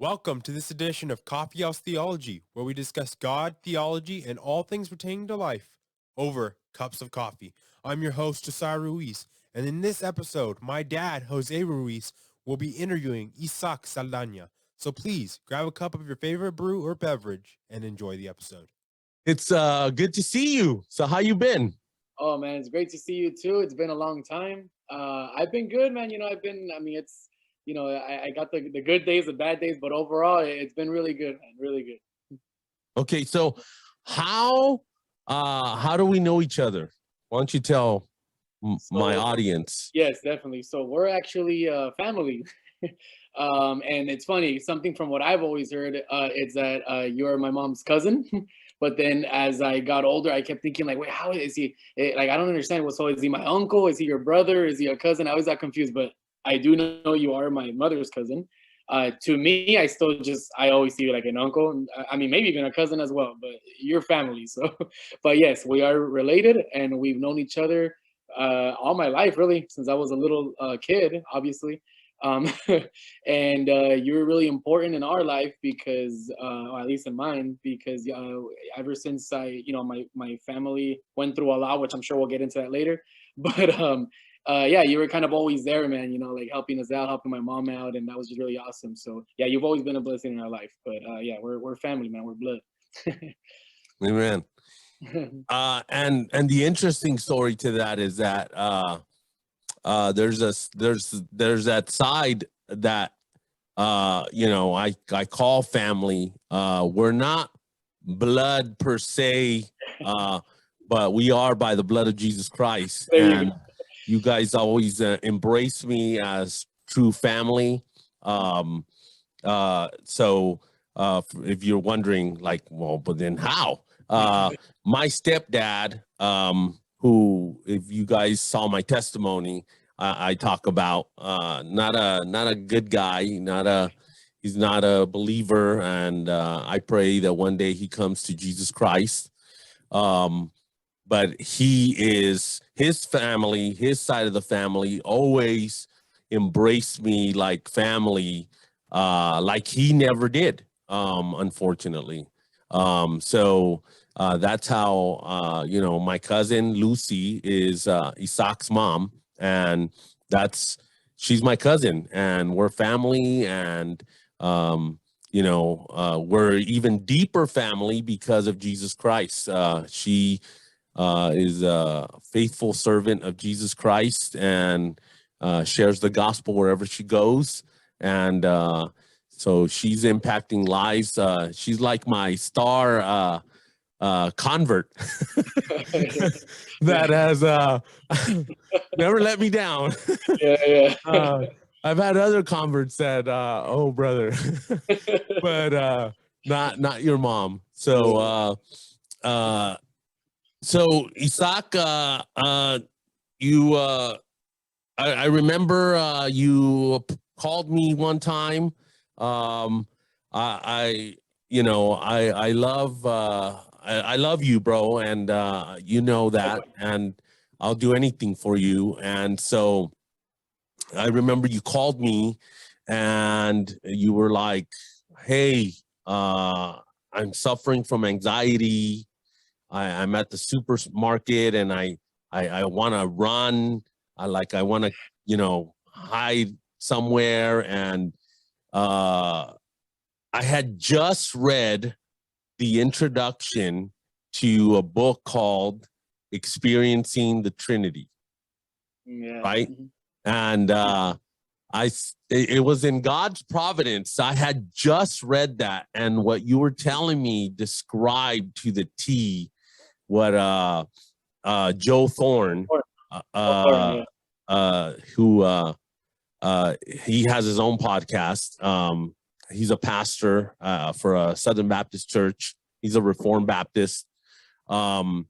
Welcome to this edition of Coffee House Theology, where we discuss God, theology, and all things pertaining to life over cups of coffee. I'm your host, Josiah Ruiz, and in this episode, my dad, Jose Ruiz, will be interviewing Isaac Saldana. So please grab a cup of your favorite brew or beverage and enjoy the episode. It's good to see you. So how you been? Oh man, it's great to see you too. It's been a long time. I've been good, man. It's, I got the good days, the bad days, but overall it's been really good, man. Really good. Okay, so how do we know each other? Why don't you tell my audience? Yes, definitely. So we're actually family. And it's funny, something from what I've always heard is that you're my mom's cousin. But then as I got older, I kept thinking like, wait, how is he? Like, I don't understand. So is he my uncle? Is he your brother? Is he a cousin? I always got confused, but I do know you are my mother's cousin. To me, I always see you like an uncle. I mean, maybe even a cousin as well, but you're family. So, but yes, we are related and we've known each other all my life, really, since I was a little kid, obviously. um, and you're really important in our life because, or at least in mine, because ever since my family went through a lot, which I'm sure we'll get into that later. But yeah, you were kind of always there, man. Like helping us out, helping my mom out, and that was just really awesome. So yeah, you've always been a blessing in our life. But yeah, we're family, man. We're blood. Amen. And the interesting story to that is that there's that side that I call family. We're not blood per se, but we are by the blood of Jesus Christ. And you guys always embrace me as true family. So if you're wondering, like, well, but then how? My stepdad, who, if you guys saw my testimony, I talk about, not a good guy, he's not a believer, and I pray that one day he comes to Jesus Christ. But his family, his side of the family, always embraced me like family, like he never did, unfortunately. So that's how, my cousin Lucy is Isaac's mom, and she's my cousin, and we're family, and we're even deeper family because of Jesus Christ. She is a faithful servant of Jesus Christ and shares the gospel wherever she goes. And so she's impacting lives. She's like my star convert that has never let me down. Yeah. I've had other converts that, oh brother, but not your mom. So so Isaac, you I remember you called me one time. I love you, bro, and you know that, and I'll do anything for you. And so I remember you called me and you were like, hey, I'm suffering from anxiety. I'm at the supermarket and I want to run. I want to, hide somewhere. And I had just read the introduction to a book called Experiencing the Trinity. Yeah. Right. And it was in God's providence. I had just read that. And what you were telling me described to the T what Joe Thorn, who he has his own podcast. He's a pastor for a Southern Baptist church. He's a Reformed Baptist. And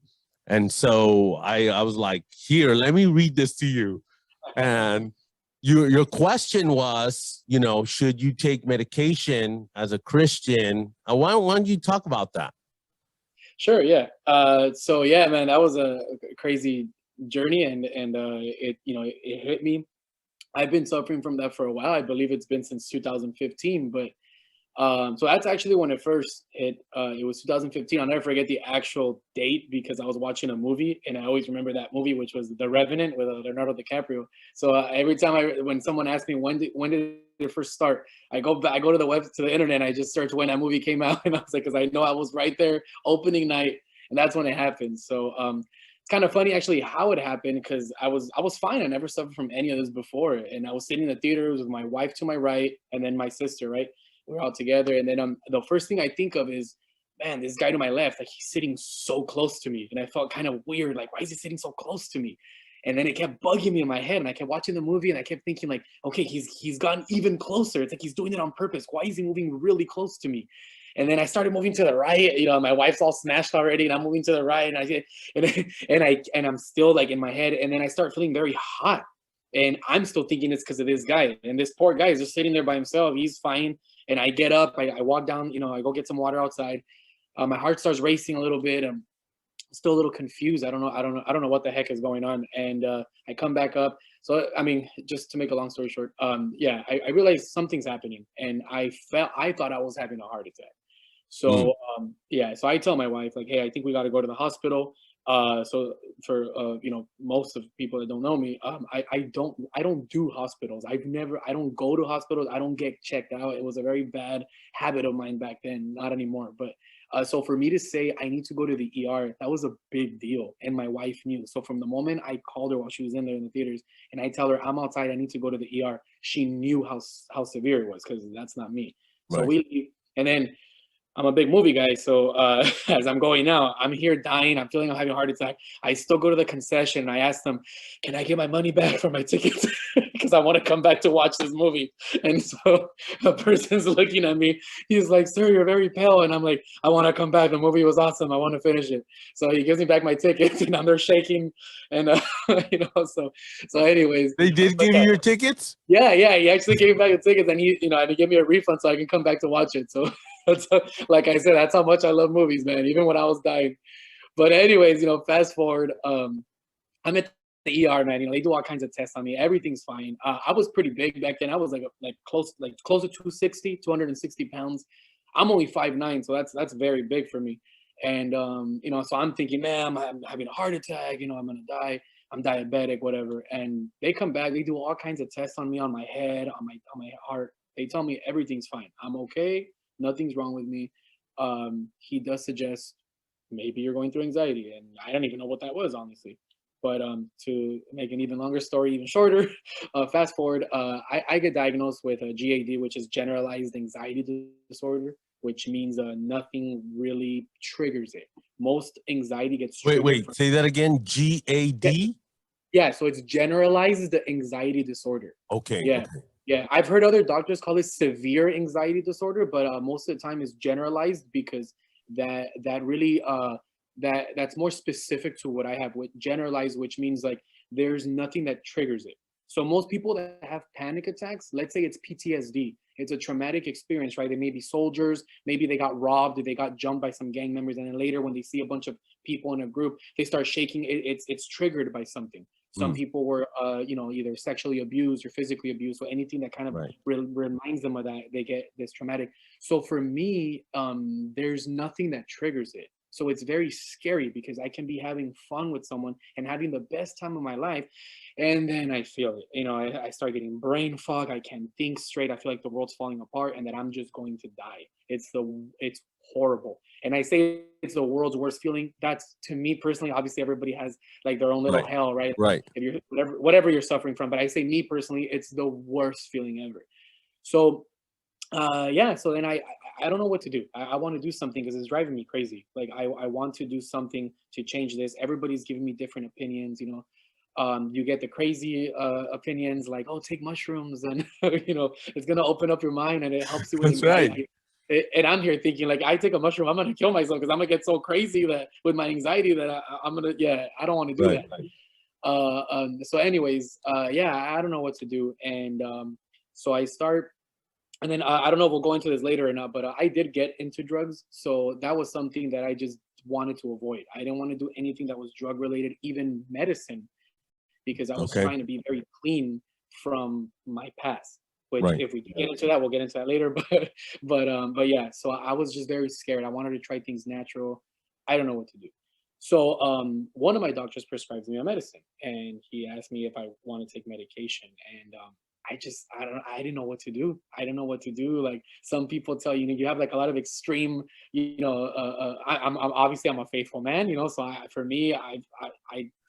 so I was like, here, let me read this to you. And your question was, should you take medication as a Christian? Why don't you talk about that? Sure. Yeah. So yeah, man, that was a crazy journey, and it hit me. I've been suffering from that for a while. I believe it's been since 2015, but So that's actually when it first hit. It was 2015. I'll never forget the actual date because I was watching a movie, and I always remember that movie, which was The Revenant with Leonardo DiCaprio. So every time when someone asks me when did it first start, I go to the web to the internet, and I just search when that movie came out, and I was like, because I know I was right there opening night, and that's when it happened. So it's kind of funny actually how it happened because I was fine. I never suffered from any of this before, and I was sitting in the theater with my wife to my right, and then my sister, right. We're all together, and then the first thing I think of is, man, this guy to my left, like he's sitting so close to me, and I felt kind of weird, like why is he sitting so close to me? And then it kept bugging me in my head, and I kept watching the movie, and I kept thinking like, okay, he's gotten even closer. It's like he's doing it on purpose. Why is he moving really close to me? And then I started moving to the right. You know, my wife's all smashed already, and I'm moving to the right, and I'm still like in my head, and then I start feeling very hot. And I'm still thinking it's because of this guy. And this poor guy is just sitting there by himself. He's fine. And I get up, I walk down, you know, I go get some water outside. My heart starts racing a little bit. I'm still a little confused. I don't know what the heck is going on. And I come back up. So I mean, just to make a long story short, yeah, I realized something's happening, and I thought I was having a heart attack. So yeah, so I tell my wife like, hey, I think we got to go to the hospital. So for you know, most of people that don't know me, I don't do hospitals. I don't go to hospitals. I don't get checked out. It was a very bad habit of mine back then, not anymore. But so for me to say I need to go to the ER, that was a big deal, and my wife knew. So from the moment I called her while she was in there in the theaters, and I tell her I'm outside, I need to go to the ER, she knew how severe it was because that's not me. So Right. we leave, and then I'm a big movie guy, so as I'm going now, I'm here dying. I'm feeling I'm having a heart attack. I still go to the concession and I ask them, "Can I get my money back for my tickets?" Because I want to come back to watch this movie. And so the person's looking at me. He's like, "Sir, you're very pale," and I'm like, "I want to come back. The movie was awesome. I want to finish it." So he gives me back my tickets, and I'm there shaking, and you know. So anyways, They did give you your tickets? yeah, he actually gave me back the tickets, and he, you know, had to give me a refund so I can come back to watch it. So that's like I said, that's how much I love movies, man. Even when I was dying. But anyways, you know, fast forward, I'm at the ER, man. You know, they do all kinds of tests on me. Everything's fine. I was pretty big back then. I was like close to 260 pounds. I'm only 5'9", so that's very big for me. And you know, so I'm thinking, man, I'm having a heart attack. You know, I'm gonna die. I'm diabetic, whatever. And they come back. They do all kinds of tests on me, on my head, on my heart. They tell me everything's fine. I'm okay. Nothing's wrong with me. He does suggest maybe you're going through anxiety, and I don't even know what that was, honestly. But to make an even longer story even shorter, fast forward, I get diagnosed with a GAD, which is Generalized Anxiety Disorder, which means nothing really triggers it. Most anxiety gets triggered Wait, say that again. GAD? yeah, so it's Generalized Anxiety Disorder. Okay. Yeah. Okay. Yeah, I've heard other doctors call it severe anxiety disorder, but most of the time it's generalized because that really that's more specific to what I have with generalized, which means like there's nothing that triggers it. So most people that have panic attacks, let's say it's PTSD, it's a traumatic experience, right? They may be soldiers, maybe they got robbed, they got jumped by some gang members, and then later when they see a bunch of people in a group, they start shaking. It's triggered by something. Some people were, you know, either sexually abused or physically abused. So anything that kind of reminds them of that, they get this traumatic. So for me, there's nothing that triggers it. So it's very scary because I can be having fun with someone and having the best time of my life. And then I feel it, you know, I start getting brain fog. I can't think straight. I feel like the world's falling apart and that I'm just going to die. It's horrible. And I say it's the world's worst feeling. That's, to me personally, obviously everybody has like their own little hell, right? Right. If you're whatever you're suffering from. But I say me personally, it's the worst feeling ever. So yeah, so then I don't know what to do. I want to do something because it's driving me crazy. Like I want to do something to change this. Everybody's giving me different opinions, you know. You get the crazy opinions like, oh, take mushrooms and you know, it's gonna open up your mind and it helps you with That's anxiety. right. And I'm here thinking like, I take a mushroom, I'm gonna kill myself because I'm gonna get so crazy that with my anxiety that I'm gonna, yeah, I don't want to do Right. that. So anyways, yeah, I don't know what to do. And so I start, and then I don't know if we'll go into this later or not, but I did get into drugs. So that was something that I just wanted to avoid. I didn't want to do anything that was drug related, even medicine, because I was Okay. trying to be very clean from my past. which Right. if we get into that, we'll get into that later. But yeah, so I was just very scared. I wanted to try things natural. I don't know what to do. So one of my doctors prescribed me a medicine, and he asked me if I want to take medication, and I didn't know what to do. I didn't know what to do. Like some people tell you, you have like a lot of extreme, I'm obviously I'm a faithful man, so for me, I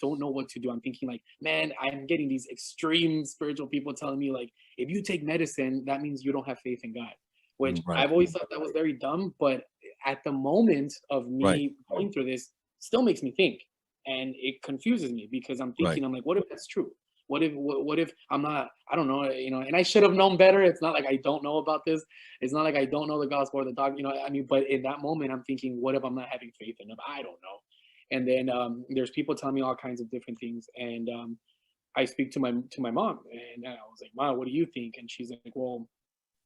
don't know what to do. I'm thinking like, man, I'm getting these extreme spiritual people telling me like, if you take medicine, that means you don't have faith in God, which Right. I've always thought that was very dumb. But at the moment of Right. me going through this, still makes me think, and it confuses me because I'm thinking, Right. I'm like, what if that's true? What if I'm not, I don't know, and I should have known better. It's not like I don't know about this. It's not like I don't know the gospel or the dog, I mean, but in that moment, I'm thinking, what if I'm not having faith in him? I don't know. And then there's people telling me all kinds of different things. And I speak to my mom, and I was like, Mom, what do you think? And she's like, well,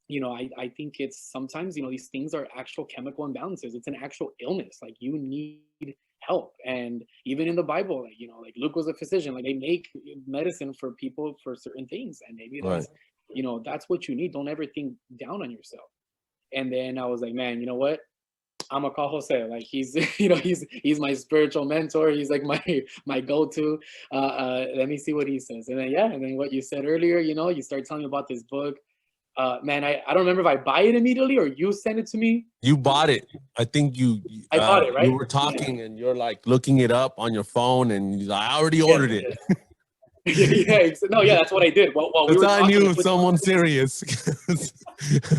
I think it's sometimes, these things are actual chemical imbalances. It's an actual illness. Like you need help. And even in the Bible, like Luke was a physician, like they make medicine for people for certain things. And maybe Right. that's what you need. Don't ever think down on yourself. And then I was like, man, you know what? I'm gonna call Jose. Like he's, he's my spiritual mentor. He's like my go-to. Let me see what he says. And then and then what you said earlier, you start telling me about this book. Man, I don't remember if I buy it immediately or you send it to me. You bought it. I think I bought it, right? You were talking and you're like looking it up on your phone, and you're like, I already Yes, ordered it. Yeah, that's what I did. Well, we That's were how I talking. knew someone serious.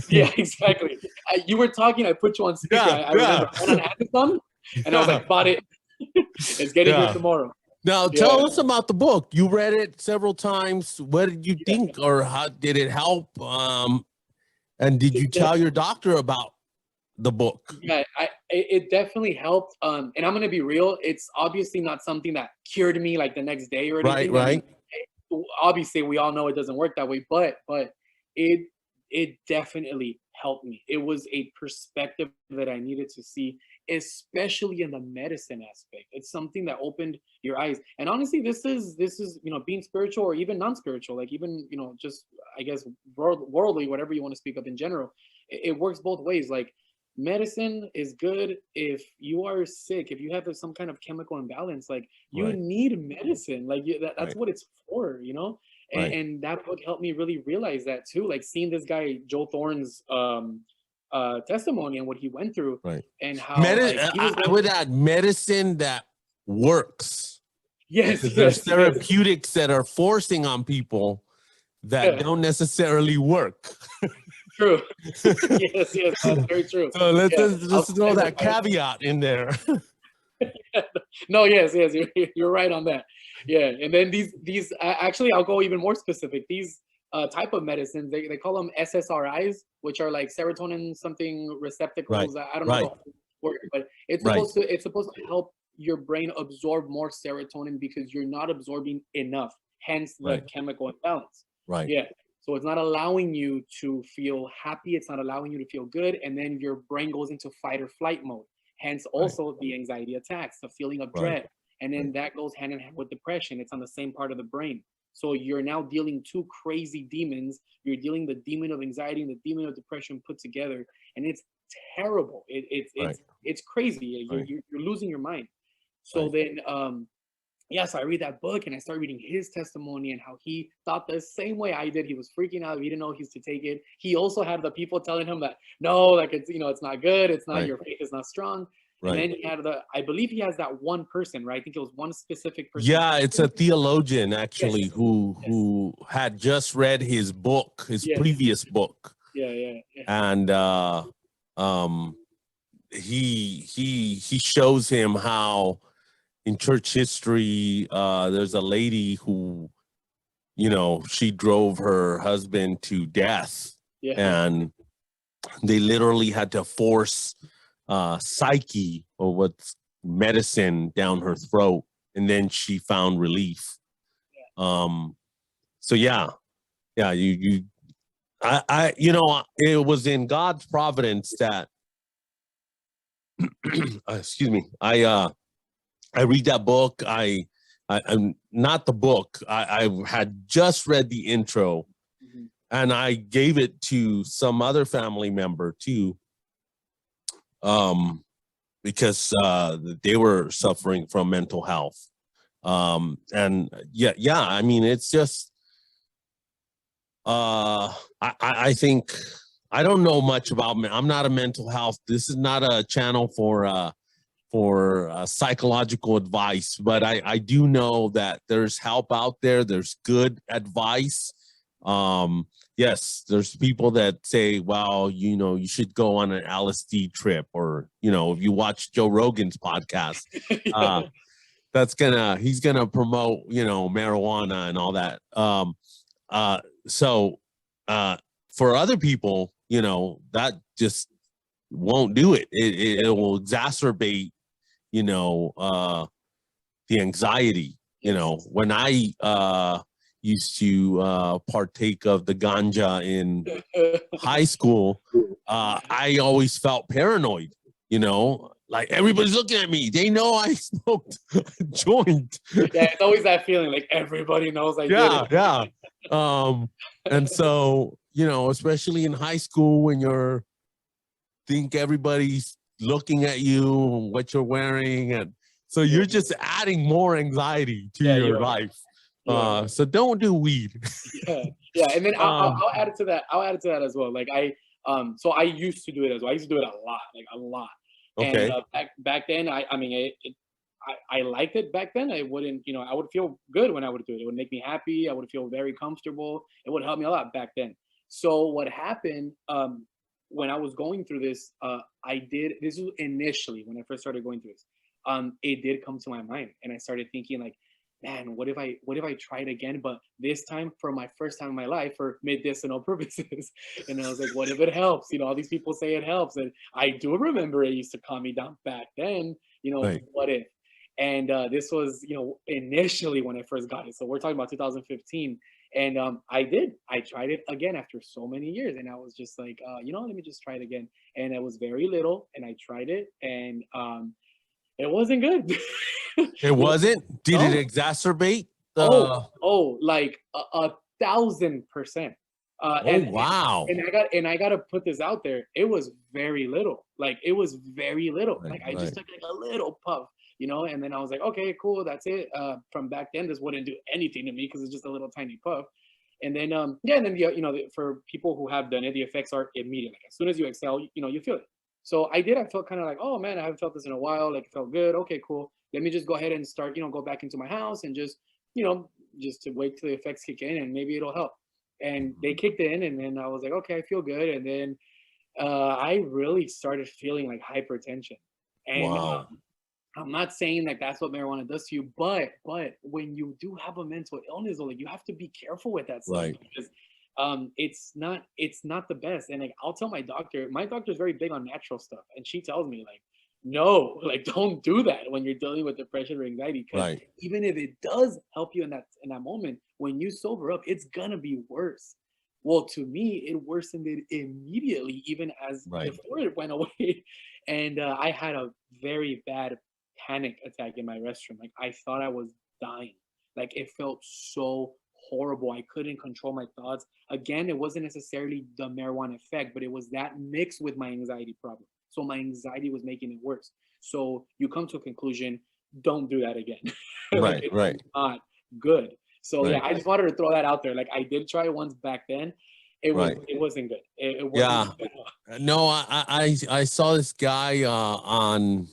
Yeah, exactly. You were talking. I put you on speaker. Yeah, I remember. I went on Amazon, and I was like, bought it. It's getting here tomorrow. Now, tell us about the book. You read it several times. What did you think, or how did it help? And did you tell your doctor about the book? Yeah, it definitely helped. And I'm gonna be real. It's obviously not something that cured me like the next day or anything. Right. Obviously, we all know it doesn't work that way, but it definitely helped me. It was a perspective that I needed to see, especially in the medicine aspect. It's something that opened your eyes. And honestly, this is being spiritual or even non-spiritual, like even just I guess worldly, whatever you want to speak of in general. It works both ways. Like medicine is good if you are sick, if you have some kind of chemical imbalance, like you need medicine. Like that's what it's for, and that book helped me really realize that too. Like seeing this guy Joe Thorn's testimony and what he went through, and how I would add medicine that works. Yes, there's therapeutics that are forcing on people that don't necessarily work. True. Yes, that's very true. So let's throw that caveat in there. No, yes, you're right on that. Yeah, and then these actually, I'll go even more specific. These type of medicines, they call them SSRIs, which are like serotonin something receptacles. I don't know, but it's supposed to help your brain absorb more serotonin because you're not absorbing enough. Hence the chemical imbalance. Yeah. So it's not allowing you to feel happy. It's not allowing you to feel good. And then your brain goes into fight or flight mode. Hence also the anxiety attacks, the feeling of dread. And then that goes hand in hand with depression. It's on the same part of the brain. So you're now dealing two crazy demons. You're dealing the demon of anxiety and the demon of depression put together. And it's terrible. It's crazy. You're losing your mind. So then so I read that book and I started reading his testimony and how he thought the same way I did. He was freaking out. He didn't know he was to take it. He also had the people telling him that, no, like it's, it's not good. It's not, your faith is not strong. And then he had I believe he has that one person, right? I think it was one specific person. Yeah, it's a theologian actually who had just read his book, his previous book. And he shows him how in church history, there's a lady who, she drove her husband to death, and they literally had to force psyche or what's medicine down her throat, and then she found relief. So it was in God's providence that excuse me, I read that book. I'm not the book. I had just read the intro, and I gave it to some other family member too, because they were suffering from mental health. And yeah, I mean, it's just, I think, I don't know much about, I'm not a mental health. This is not a channel for psychological advice, but I do know that there's help out there. There's good advice. Yes, there's people that say, well, you know, you should go on an LSD trip, or, you know, if you watch Joe Rogan's podcast, he's gonna promote, you know, marijuana and all that. So for other people, you know, that just won't do it. It will exacerbate, you know, the anxiety. You know, when I used to partake of the ganja in high school, I always felt paranoid, you know, like everybody's looking at me. They know I smoked a joint. Yeah, it's always that feeling like everybody knows I did it. Yeah. And so, you know, especially in high school when you're think everybody's looking at you, what you're wearing, and so you're just adding more anxiety to your life. So don't do weed. Yeah, and then I'll add it to that. I'll add it to that as well. Like so I used to do it as well. I used to do it a lot. Okay. And back then, I mean, I liked it back then. I wouldn't, you know, I would feel good when I would do it. It would make me happy. I would feel very comfortable. It would help me a lot back then. So what happened when I was going through this, this was initially when I first started going through this. It did come to my mind, and I started thinking like, man, what if I tried again, but this time for my first time in my life for medicinal purposes? And I was like, what if it helps? You know, all these people say it helps, and I do remember it used to calm me down back then. You know, Right. What if? And this was, you know, initially when I first got it. So we're talking about 2015. And I tried it again after so many years. And I was just like, you know, let me just try it again. And it was very little. And I tried it. And it wasn't good. It wasn't? Did No. it exacerbate the Like 1,000%. wow. And I gotta put this out there. It was very little. Like it was very little. Right, Like I just took like a little puff, you know, and then I was like, okay, cool, that's it. From back then, this wouldn't do anything to me because it's just a little tiny puff. And then and then you know, for people who have done it, the effects are immediate. Like as soon as you exhale, you know, you feel it. So I did. I felt kind of like, oh man, I haven't felt this in a while. Like it felt good. Okay, cool. Let me just go ahead and start, you know, go back into my house and just, you know, just to wait till the effects kick in and maybe it'll help. And they kicked in, and then I was like, okay, I feel good. And then I really started feeling like hypertension. And Wow. I'm not saying like that's what marijuana does to you, but when you do have a mental illness, like you have to be careful with that stuff, Right. because it's not the best. And like I'll tell my doctor's very big on natural stuff, and she tells me like, no, like don't do that when you're dealing with depression or anxiety, because Right. even if it does help you in that moment, when you sober up, it's gonna be worse. Well, to me, it worsened it immediately, even as Right. before it went away. And I had a very bad panic attack in my restroom. Like I thought I was dying. Like it felt so horrible. I couldn't control my thoughts. Again, it wasn't necessarily the marijuana effect, but it was that mixed with my anxiety problem. So my anxiety was making it worse. So you come to a conclusion, don't do that again. Right, It's right. not good. So yeah, Right. I just wanted to throw that out there. Like I did try it once back then. It wasn't good. It wasn't good. No, I saw this guy on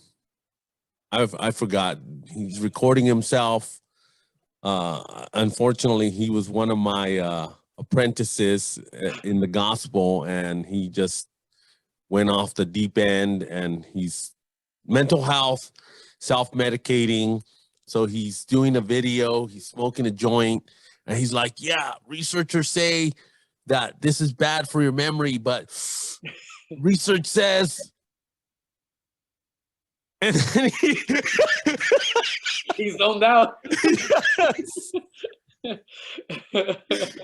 I forgot. He's recording himself. Unfortunately, he was one of my apprentices in the gospel, and he just went off the deep end, and he's mental health, self-medicating. So he's doing a video, he's smoking a joint, and he's like, yeah, researchers say that this is bad for your memory, but research says, and then He's zoned out.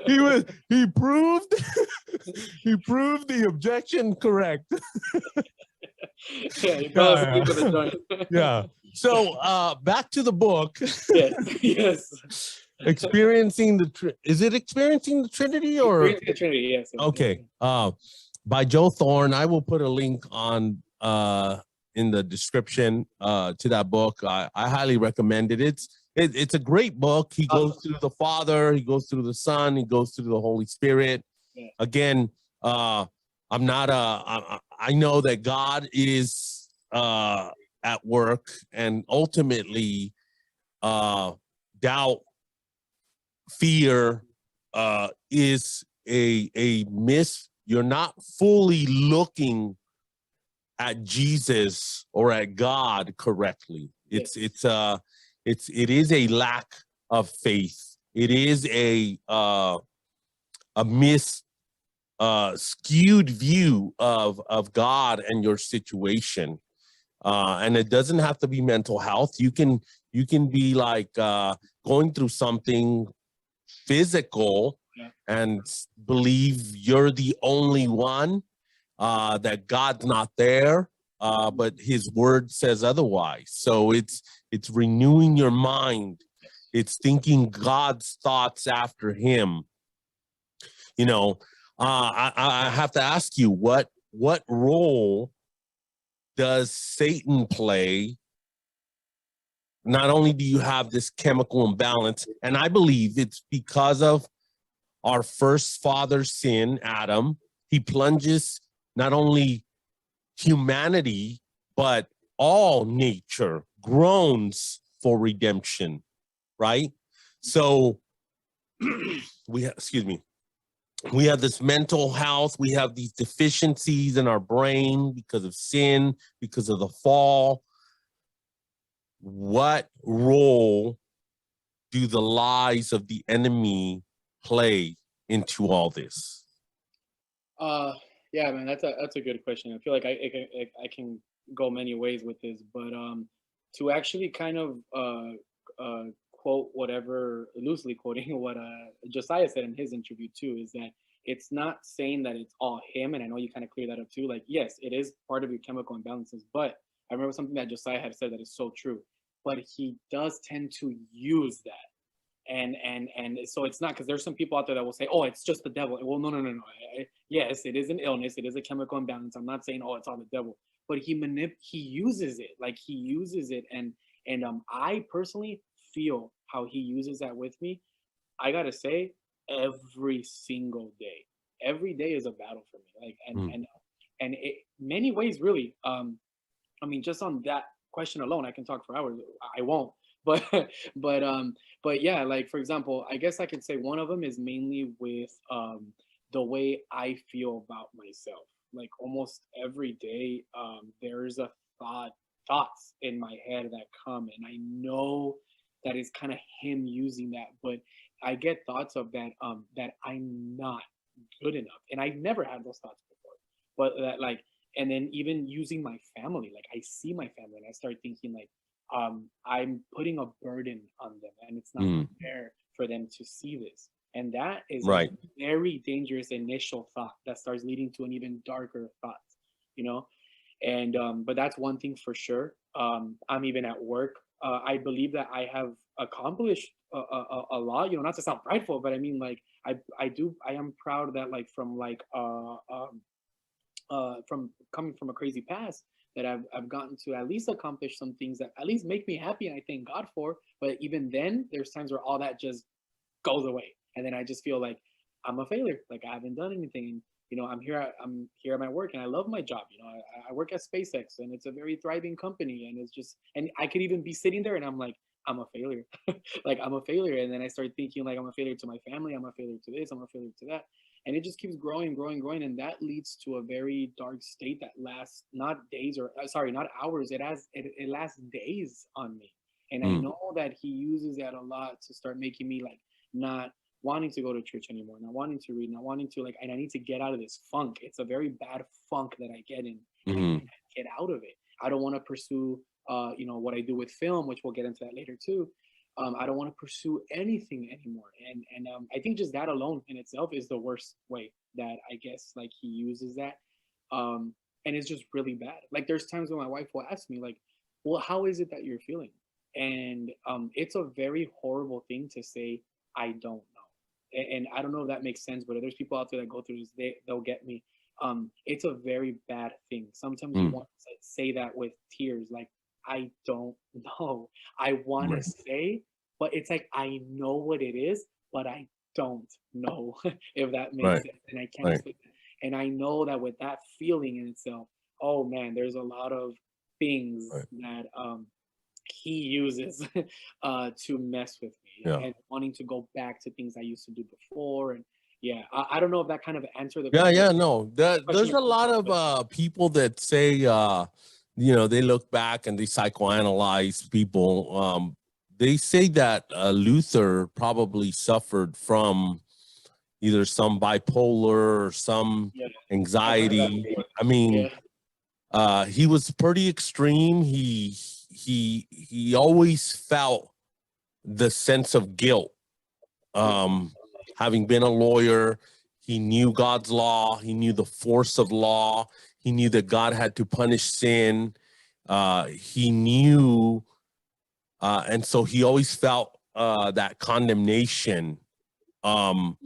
yes, he proved the objection correct. Yeah, he fell asleep with a joint. Yeah. So back to the book. Yes. Experiencing is it Experiencing the Trinity or Experiencing the Trinity, yes. okay. By Joe Thorn. I will put a link on in the description to that book. I highly recommend it. It's a great book. He goes through the Father, he goes through the Son, he goes through the Holy Spirit. Yeah. Again, I'm not I know that God is at work, and ultimately doubt, fear is a miss. You're not fully looking at Jesus or at God correctly. It is a lack of faith. It is a skewed view of God and your situation. And it doesn't have to be mental health. You can be like going through something physical and believe you're the only one, that God's not there, but his word says otherwise. So it's renewing your mind. It's thinking God's thoughts after him. You know, I have to ask you, what role does Satan play? Not only do you have this chemical imbalance, and I believe it's because of our first father's sin, Adam. He plunges not only humanity, but all nature groans for redemption, right? So we have this mental health, we have these deficiencies in our brain because of sin, because of the fall. What role do the lies of the enemy play into all this? Yeah, man, that's a good question. I feel like I can go many ways with this, but to actually kind of quote whatever, loosely quoting what Josiah said in his interview too, is that it's not saying that it's all him, and I know you kind of clear that up too. Like, yes, it is part of your chemical imbalances, but I remember something that Josiah had said that is so true. But he does tend to use that. And so it's not, because there's some people out there that will say, oh, it's just the devil. Well, no. Yes, it is an illness, it is a chemical imbalance. I'm not saying, oh, it's all the devil, but he uses it. Like, he uses it, and I personally feel how he uses that with me. I gotta say, every single day, every day is a battle for me. Like, and it, many ways, really. I mean, just on that question alone, I can talk for hours. I won't, but but yeah, like, for example, I guess I could say one of them is mainly with the way I feel about myself. Like, almost every day, there's a thoughts in my head that come, and I know that is kind of him using that, but I get thoughts of that, that I'm not good enough, and I never had those thoughts before, but that, like, and then even using my family, like, I see my family and I start thinking, like, I'm putting a burden on them, and it's not fair for them to see this. And that is right. a very dangerous initial thought that starts leading to an even darker thought, you know? And but that's one thing for sure. I'm even at work. I believe that I have accomplished a lot, you know, not to sound prideful, but I mean, like, I am proud that, like, from coming from a crazy past, that I've gotten to at least accomplish some things that at least make me happy, and I thank God for. But even then, there's times where all that just goes away, and then I just feel like I'm a failure, like I haven't done anything. And, you know, I'm here at my work, and I love my job. You know, I work at SpaceX, and it's a very thriving company, and it's just, and I could even be sitting there and I'm like, I'm a failure. Like, I'm a failure. And then I start thinking, like, I'm a failure to my family, I'm a failure to this, I'm a failure to that. And it just keeps growing, and that leads to a very dark state that lasts not days, or not hours. It lasts days on me. And I know that he uses that a lot to start making me, like, not wanting to go to church anymore, not wanting to read, not wanting to, like, and I need to get out of this funk. It's a very bad funk that I get in. And I can't get out of it. I don't want to pursue you know, what I do with film, which we'll get into that later too. I don't want to pursue anything anymore. And I think just that alone in itself is the worst way that, I guess, like, he uses that. And it's just really bad. Like, there's times when my wife will ask me, like, well, how is it that you're feeling? And it's a very horrible thing to say I don't know. And I don't know if that makes sense, but if there's people out there that go through this, they'll get me. It's a very bad thing. Sometimes you Mm, want to say that with tears, like, I don't know. I want to right, say, but it's like, I know what it is, but I don't know if that makes right, sense. And I can't right, explain it. And I know that with that feeling in itself, oh man, there's a lot of things right. that he uses to mess with me Yeah. and wanting to go back to things I used to do before. And yeah, I don't know if that kind of answered the Yeah, question. yeah, no. Question There's a lot of but people that say they look back and they psychoanalyze people. They say that Luther probably suffered from either some bipolar or some yeah, I've heard that anxiety. before. I mean, Yeah, he was pretty extreme. He always felt the sense of guilt. yeah, Having been a lawyer, he knew God's law. He knew the force of law. He knew that God had to punish sin. He knew, and so he always felt that condemnation. Um,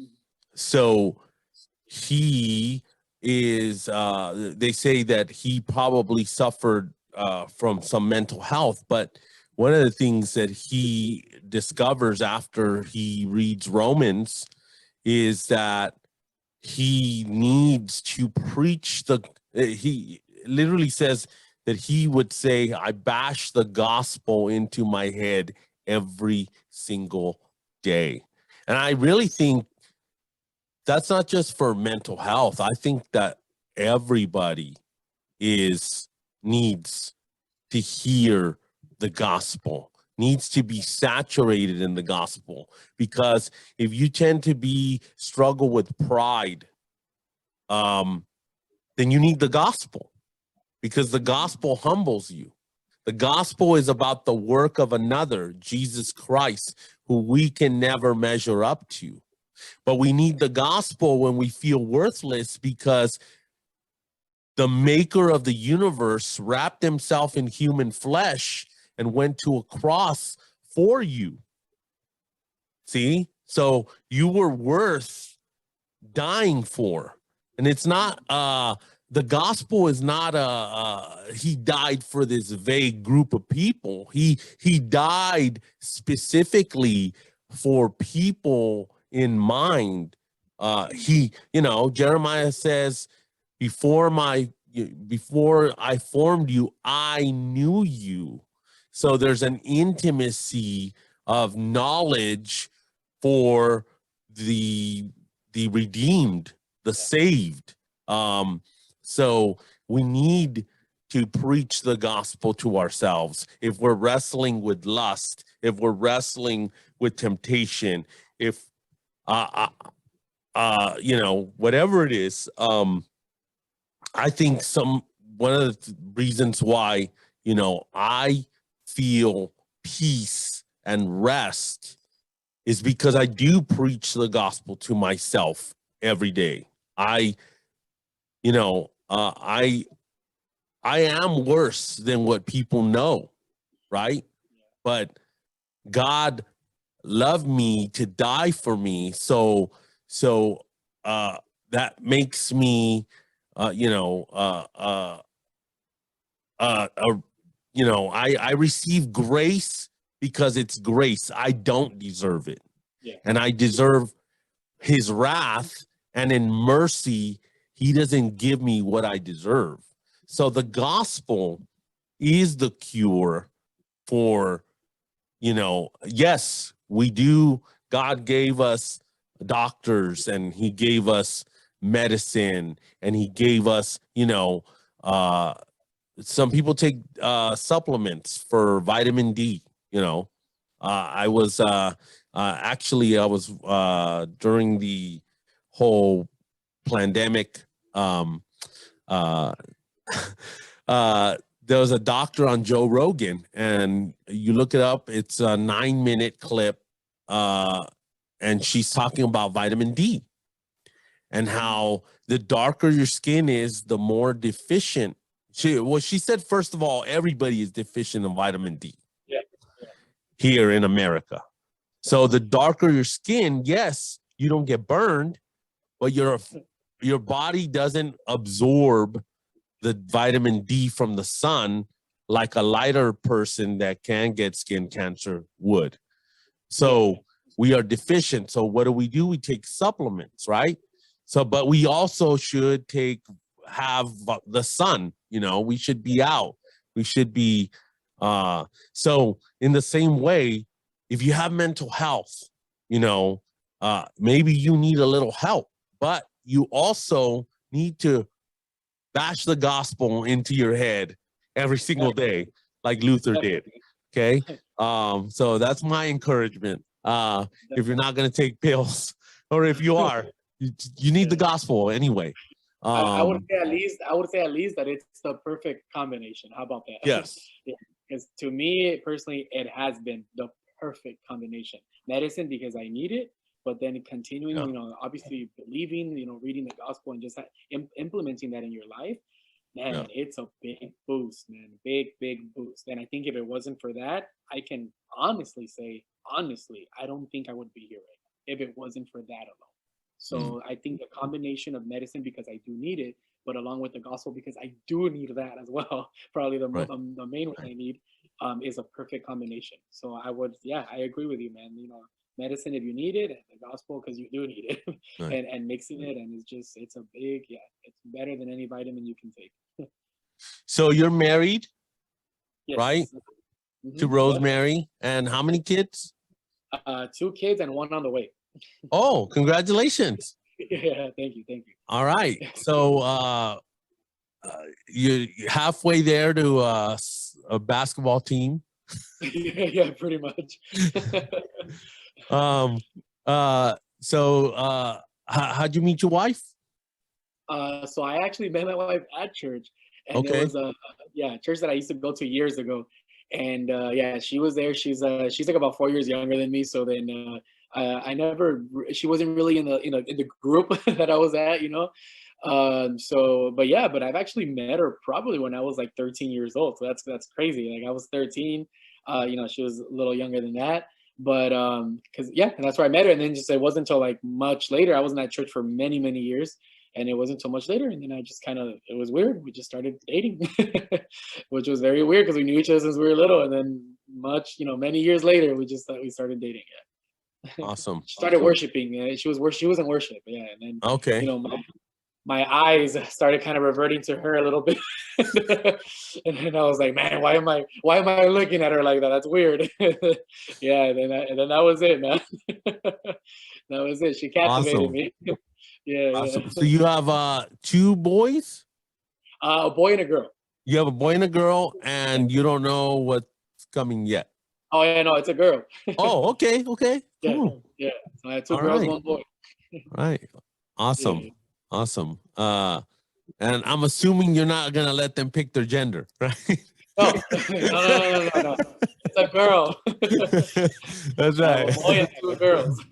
so he is. They say that he probably suffered from some mental health, but one of the things that he discovers after he reads Romans is that he needs to preach he literally says that he would say, I bash the gospel into my head every single day. And I really think that's not just for mental health. I think that everybody is needs to hear the gospel, needs to be saturated in the gospel. Because if you tend to be struggle with pride, then you need the gospel, because the gospel humbles you. The gospel is about the work of another, Jesus Christ, who we can never measure up to. But we need the gospel when we feel worthless, because the maker of the universe wrapped himself in human flesh and went to a cross for you. See? So you were worth dying for. And it's not the gospel is not he died for this vague group of people. He died specifically for people in mind. Jeremiah says, before I formed you, I knew you. So there's an intimacy of knowledge for the redeemed, the saved. So we need to preach the gospel to ourselves. If we're wrestling with lust, if we're wrestling with temptation, if whatever it is, I think one of the reasons why, I feel peace and rest is because I do preach the gospel to myself every day. I am worse than what people know, right? But God loved me to die for me, so that makes me, uh, you know, uh, uh, uh, uh, I receive grace because it's grace. I don't deserve it, yeah, and I deserve his wrath, and in mercy, he doesn't give me what I deserve. So the gospel is the cure for, yes, we do. God gave us doctors, and he gave us medicine, and he gave us, some people take supplements for vitamin D, I was actually, I was during the whole pandemic. Uh, there was a doctor on Joe Rogan, and you look it up. It's a 9-minute clip, and she's talking about vitamin D and how the darker your skin is, the more deficient. She said, first of all, everybody is deficient in vitamin D yeah, here in America. So the darker your skin, yes, you don't get burned, but your body doesn't absorb the vitamin D from the sun like a lighter person that can get skin cancer would. So we are deficient. So what do? We take supplements, right? So, but we also should have the sun, we should be out. We should be, so in the same way, if you have mental health, maybe you need a little help, but you also need to bash the gospel into your head every single day, like Luther did. Okay. So that's my encouragement. If you're not going to take pills, or if you are, you need the gospel anyway. I would say at least that it's the perfect combination. How about that? Yes. Because to me personally, it has been the perfect combination. Medicine because I need it, but then continuing, obviously believing, reading the gospel and just implementing that in your life, man, it's a big boost, man. Big boost. And I think if it wasn't for that, I can honestly say, I don't think I would be here right now if it wasn't for that alone. So I think the combination of medicine, because I do need it, but along with the gospel, because I do need that as well, probably the main one I need, is a perfect combination. So I agree with you, man. Medicine if you need it, and the gospel because you do need it, and mixing it, and it's a big, it's better than any vitamin you can take. So you're married, Yes. right? To Rosemary, and how many kids? 2 kids and 1 on the way. Oh, congratulations. Yeah, thank you. All right. So you're halfway there to a basketball team. Yeah, pretty much. So how'd you meet your wife? So I actually met my wife at church, and it was church that I used to go to years ago. And she was there. She's like about 4 years younger than me. So then she wasn't really in the group that I was at, but I've actually met her probably when I was like 13 years old. So that's crazy. Like I was 13, she was a little younger than that. But and that's where I met her. And then it wasn't until like much later. I wasn't at church for many, many years. And it wasn't until much later. And then I just it was weird. We just started dating, which was very weird because we knew each other since we were little. And then many years later, we started dating. Yeah. Awesome. She started worshiping. She was in worship. Yeah. And then, my eyes started kind of reverting to her a little bit. And then I was like, man, why am I looking at her like that? That's weird. Yeah. And then that was it, man. That was it. She captivated me. Yeah, awesome. yeah. So you have 2 boys? A boy and a girl. You have a boy and a girl, and you don't know what's coming yet. Oh yeah, no, it's a girl. Oh, okay. Cool. Yeah. So I have 2 girls, 1 boy. Right. Awesome. Yeah. Awesome. And I'm assuming you're not gonna let them pick their gender, right? No. It's a girl. That's right. A boy and 2 girls.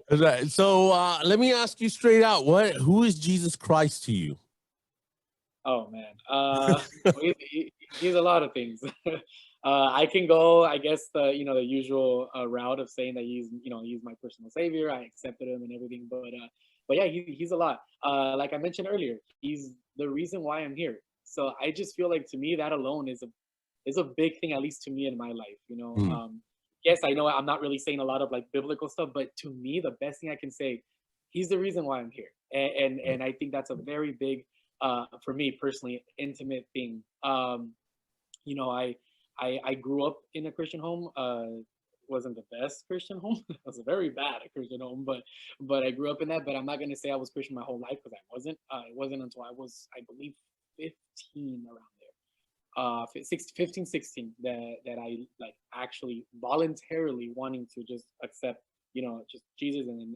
That's right. So let me ask you straight out: who is Jesus Christ to you? Oh man, he's a lot of things. I can go, I guess, the usual route of saying that he's my personal savior. I accepted him and everything, but yeah, he's a lot. Like I mentioned earlier, he's the reason why I'm here. So I just feel like to me that alone is a big thing, at least to me in my life. Yes, I know I'm not really saying a lot of like biblical stuff, but to me the best thing I can say, he's the reason why I'm here, and I think that's a very big, for me personally, intimate thing. I grew up in a Christian home. Wasn't the best Christian home. It was a very bad Christian home, but I grew up in that. But I'm not gonna say I was Christian my whole life because I wasn't. It wasn't until I was, I believe, 15, around there, 15, 16, that I like actually voluntarily wanting to just accept, just Jesus and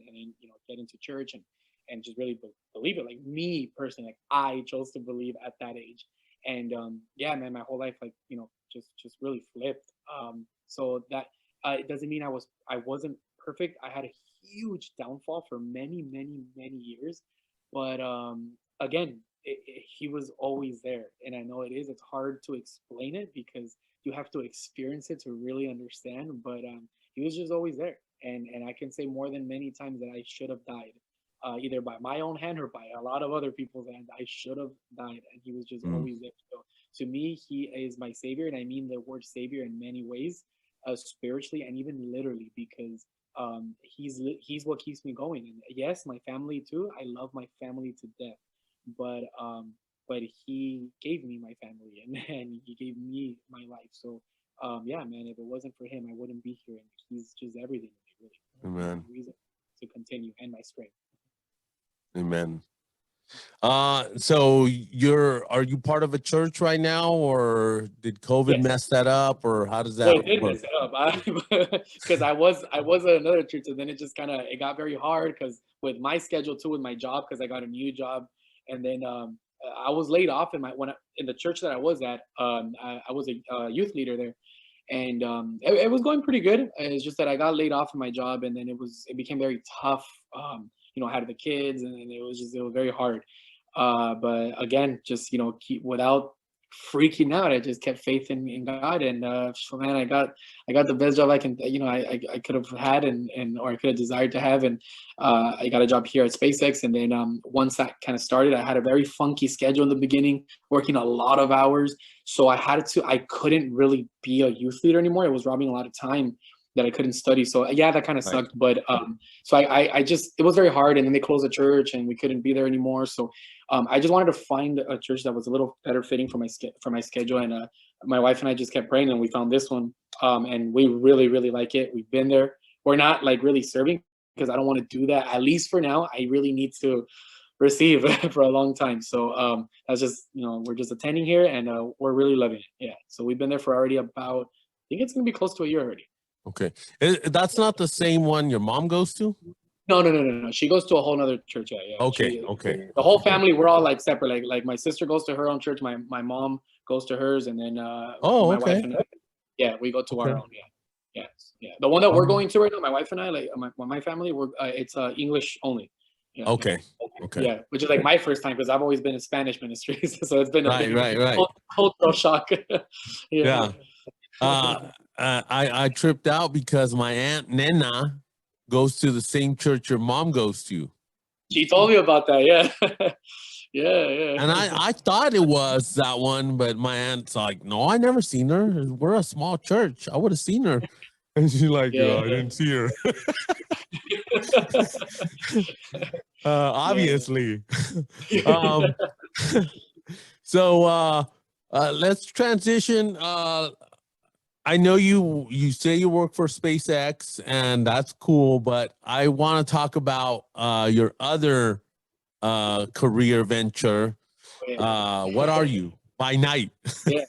get into church and just really believe it. Like me personally, like I chose to believe at that age, and man, my whole life just really flipped. So that it doesn't mean I wasn't perfect. I had a huge downfall for many years, but again, he was always there. And I know it's hard to explain it because you have to experience it to really understand, but he was just always there. and I can say more than many times that I should have died, either by my own hand or by a lot of other people's hand. I should have died, and he was just Mm. always there. So to me, he is my savior, and I mean the word savior in many ways, spiritually and even literally, because he's what keeps me going. And yes, my family too. I love my family to death, but but he gave me my family, and he gave me my life. So yeah, man, if it wasn't for him, I wouldn't be here, and he's just everything to me, really. He's Amen. my reason to continue and my strength. Amen. So are you part of a church right now, or did COVID Yes. mess that up, or how does Well, that it did work? mess it up because I was at another church, and then it just kind of it got very hard because with my schedule too, with my job, because I got a new job, and then I was laid off in the church that I was at. I was a youth leader there, and it was going pretty good. It's just that I got laid off in my job, and then it became very tough. I had the kids, and it was very hard. But again, just keep without freaking out. I just kept faith in God, and so man, I got the best job I can, I could have had, and or I could have desired to have, and I got a job here at SpaceX, and then once that kind of started, I had a very funky schedule in the beginning, working a lot of hours, so I couldn't really be a youth leader anymore. It was robbing a lot of time that I couldn't study. So yeah, that kind of Right. sucked. But so I just it was very hard, and then they closed the church, and we couldn't be there anymore. So I just wanted to find a church that was a little better fitting for my schedule, and my wife and I just kept praying, and we found this one, and we really really like it. We've been there. We're not like really serving because I don't want to do that. At least for now, I really need to receive for a long time. So that's just we're just attending here, and we're really loving it. Yeah. So we've been there for already about I think it's gonna be close to a year already. Okay, that's not the same one your mom goes to. No. She goes to a whole nother church. Yeah. Okay, okay. The whole family, we're all like separate. Like my sister goes to her own church. My mom goes to hers, and then Oh, my okay. wife and I, yeah, we go to Okay. our own. Yeah. The one that we're Oh. going to right now, my wife and I, like my family, we're it's English only. Yeah. Okay, okay. Yeah, which is like my first time because I've always been in Spanish ministries, so it's been a big Right. cultural shock. Yeah. I tripped out because my aunt Nena goes to the same church your mom goes to. She told me about that. Yeah. Yeah. And I thought it was that one, but my aunt's like, no, I never seen her. We're a small church. I would have seen her. And she's like, Yeah. I didn't see her. Obviously. So let's transition. I know you say you work for SpaceX, and that's cool, but I want to talk about your other career venture. What are you by night? Yeah.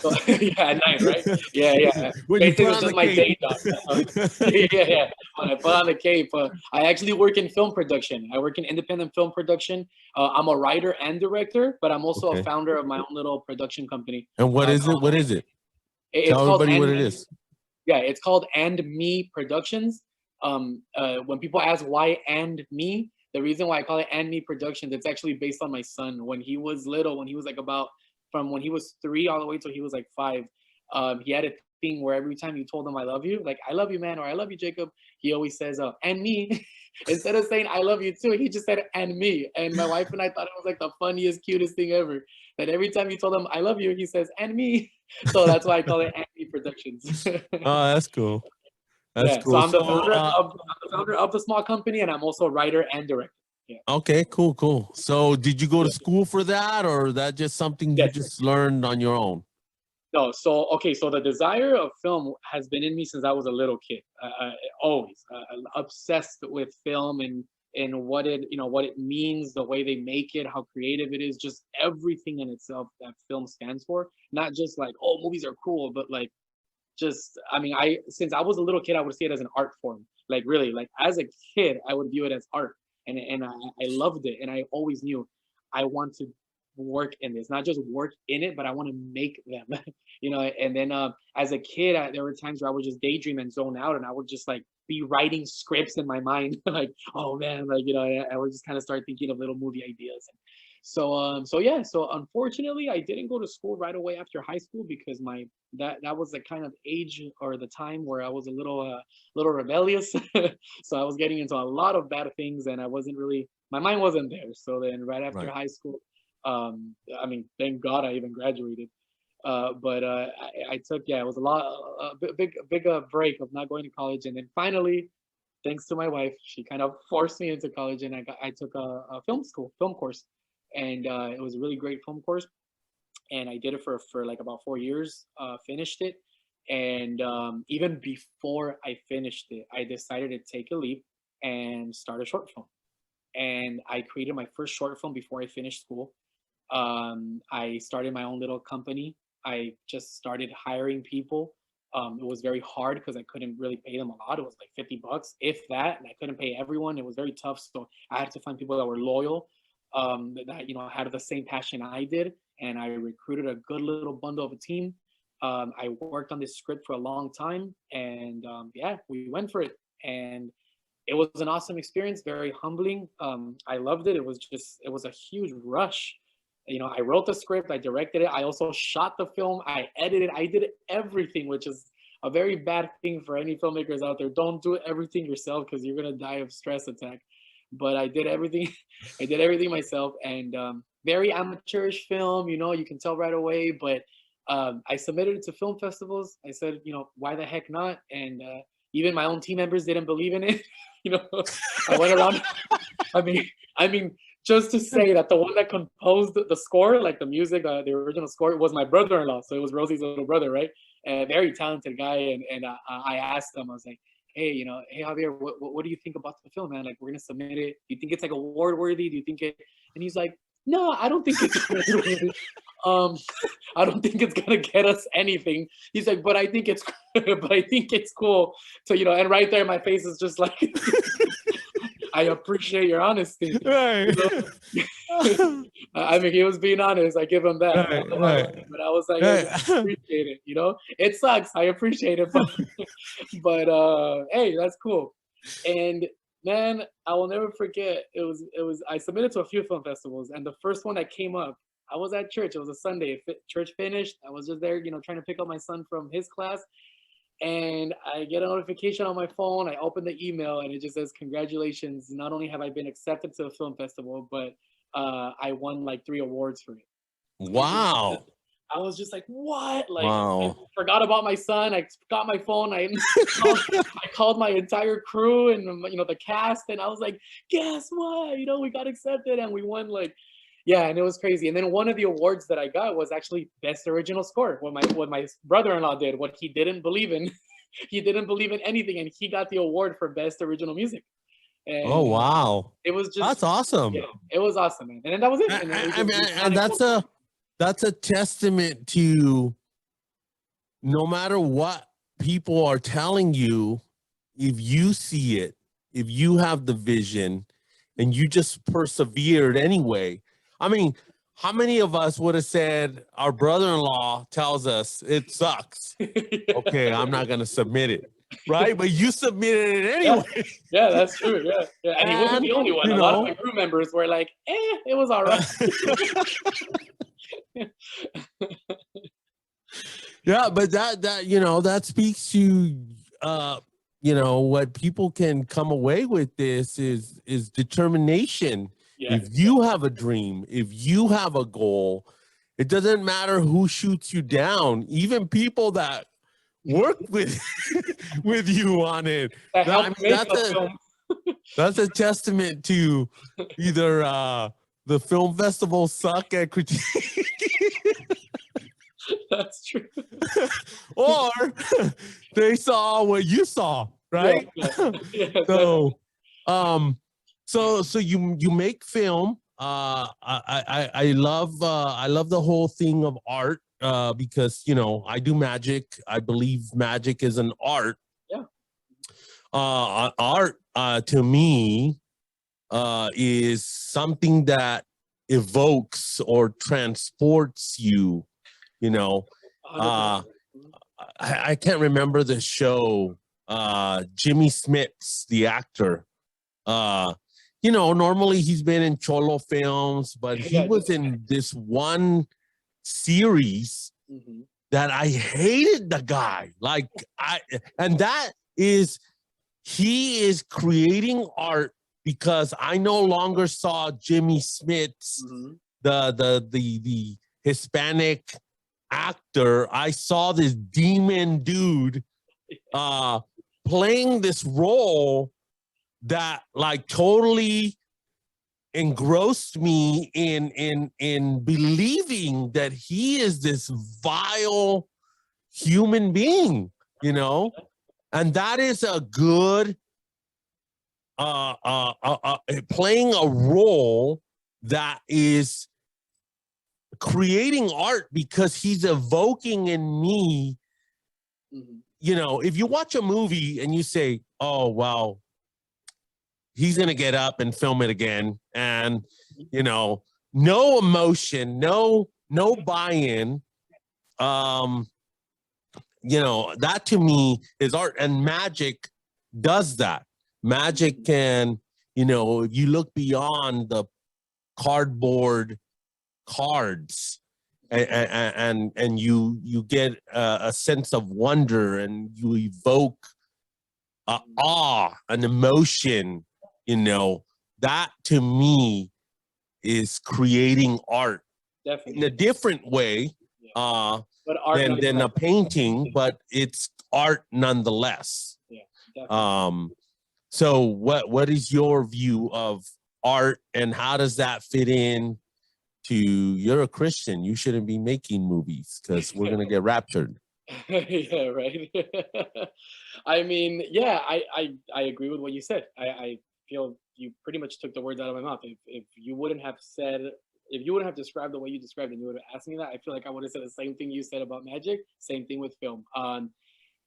So, yeah, at night, right? Yeah. When you Basically, put it's on just the my cape. day job. Yeah. When I put on the cape, I actually work in film production. I work in independent film production. I'm a writer and director, but I'm also a Okay. founder of my own little production company. And what is it? called- What is it? It's Tell called everybody what And it Me. is. Yeah, it's called And Me Productions. When people ask why And Me, the reason why I call it And Me Productions, it's actually based on my son. When he was little, when he was like from when he was 3 all the way till he was like 5, he had a thing where every time you told him I love you, like I love you, man, or I love you, Jacob, he always says and me. Instead of saying I love you too, he just said and me. And my wife and I thought it was like the funniest, cutest thing ever. That every time you told him I love you, he says and me. So that's why I call it And Me Productions. Oh, that's cool. That's Yeah, so cool. I'm the founder of the small company, and I'm also a writer and director. Yeah. Okay, cool. So did you go to school for that, or that just something you Yes. just learned on your own? No, so okay, so the desire of film has been in me since I was a little kid. Always obsessed with film and what it means, the way they make it, how creative it is, just everything in itself that film stands for. Not just like, oh, movies are cool, but like just I mean, since I was a little kid, I would see it as an art form. Like really, like as a kid, I would view it as art, and I loved it, and I always knew I want to work in this, not just work in it, but I want to make them. And then as a kid, there were times where I would just daydream and zone out, and I would just like be writing scripts in my mind, like, oh man, like I would just kind of start thinking of little movie ideas. So yeah, so unfortunately I didn't go to school right away after high school because that was the kind of age or the time where I was a little rebellious. So I was getting into a lot of bad things and I wasn't really, my mind wasn't there. So then right after Right. high school, I mean, thank God I even graduated. But I took, yeah, it was a big break of not going to college, and then finally, thanks to my wife, she kind of forced me into college, and I took a film course, and it was a really great film course, and I did it for like about 4 years, finished it, and even before I finished it, I decided to take a leap and start a short film, and I created my first short film before I finished school. I started my own little company. I just started hiring people. It was very hard because I couldn't really pay them a lot. It was like $50, if that, and I couldn't pay everyone. It was very tough. So I had to find people that were loyal, that had the same passion I did, and I recruited a good little bundle of a team. I worked on this script for a long time, and yeah, we went for it, and it was an awesome experience, very humbling. I loved it. It was a huge rush. I wrote the script, I directed it, I also shot the film, I edited, I did everything, which is a very bad thing for any filmmakers out there. Don't do everything yourself because you're gonna die of stress attack. But I did everything, I did everything myself, and very amateurish film. You can tell right away. But I submitted it to film festivals. I said, why the heck not? And even my own team members didn't believe in it. you know, I went around. I mean, just to say that the one that composed the score, like the music, the original score, was my brother-in-law. So it was Rosie's little brother, right? A very talented guy. And I asked him, I was like, hey, hey Javier, what do you think about the film, man? Like, we're gonna submit it. Do you think it's like award worthy? Do you think it? And he's like, no, I don't think it's award worthy. I don't think it's gonna get us anything. He's like, but I think it's, but I think it's cool. So and right there, my face is just like, I appreciate your honesty. Right. I mean, he was being honest. I give him that. Right. But I was like, Right. hey, I appreciate it. It sucks. I appreciate it, but hey, that's cool. And man, I will never forget. It was. I submitted to a few film festivals, and the first one that came up, I was at church. It was a Sunday. Church finished. I was just there, trying to pick up my son from his class. And I get a notification on my phone. I open the email and it just says, congratulations. Not only have I been accepted to a film festival, but I won like 3 awards for it. Wow. I was just like, what? Like, Wow. I forgot about my son. I got my phone. I called my entire crew and the cast, and I was like, guess what? We got accepted and we won. Like, yeah, and it was crazy. And then one of the awards that I got was actually best original score. What my brother-in-law did, what he didn't believe in, he didn't believe in anything, and he got the award for best original music. And, Oh wow, it was just, that's awesome. yeah, it was awesome, man. And then that was it. And then I mean, and that's a testament to, no matter what people are telling you, if you see it, if you have the vision, and you just persevered anyway. I mean, how many of us would have said, our brother-in-law tells us it sucks? Okay, I'm not going to submit it. Right? But you submitted it anyway. Yeah, that's true. Yeah. And he wasn't the only one. A lot of my crew members were like, it was all right. Yeah, but that speaks to what people can come away with this is determination. Yeah. If you have a dream, if you have a goal, it doesn't matter who shoots you down, even people that work with you on it. That's a testament to either the film festival suck at critique. That's true. Or they saw what you saw, right? Yeah. So you make film. I love the whole thing of art because I do magic. I believe magic is an art. Yeah. Art to me is something that evokes or transports you. I can't remember the show. Jimmy Smits, the actor, you know, normally he's been in Cholo films, but he was in this one series that I hated the guy. Like and that is, he is creating art because I no longer saw Jimmy Smits, the Hispanic actor. I saw this demon dude playing this role that like totally engrossed me in believing that he is this vile human being, you know, and that is a good playing a role that is creating art because he's evoking in me, you know, if you watch a movie and you say, oh, wow, he's going to get up and film it again. And, you know, no emotion, no buy-in. You know, that to me is art, and magic does that. Magic can, you know, if you look beyond the cardboard cards and you get a sense of wonder, and you evoke awe, an emotion, you know, that to me is creating art. Definitely. In a different way but art than a painting, but it's art nonetheless. So what is your view of art, and how does that fit in to, you're a Christian, you shouldn't be making movies because we're gonna get raptured? Yeah, right. I mean, yeah, I agree with what you said. I feel you pretty much took the words out of my mouth. If you wouldn't have said, if you wouldn't have described the way you described it, and you would have asked me that, I feel like I would have said the same thing you said about magic. Same thing with film.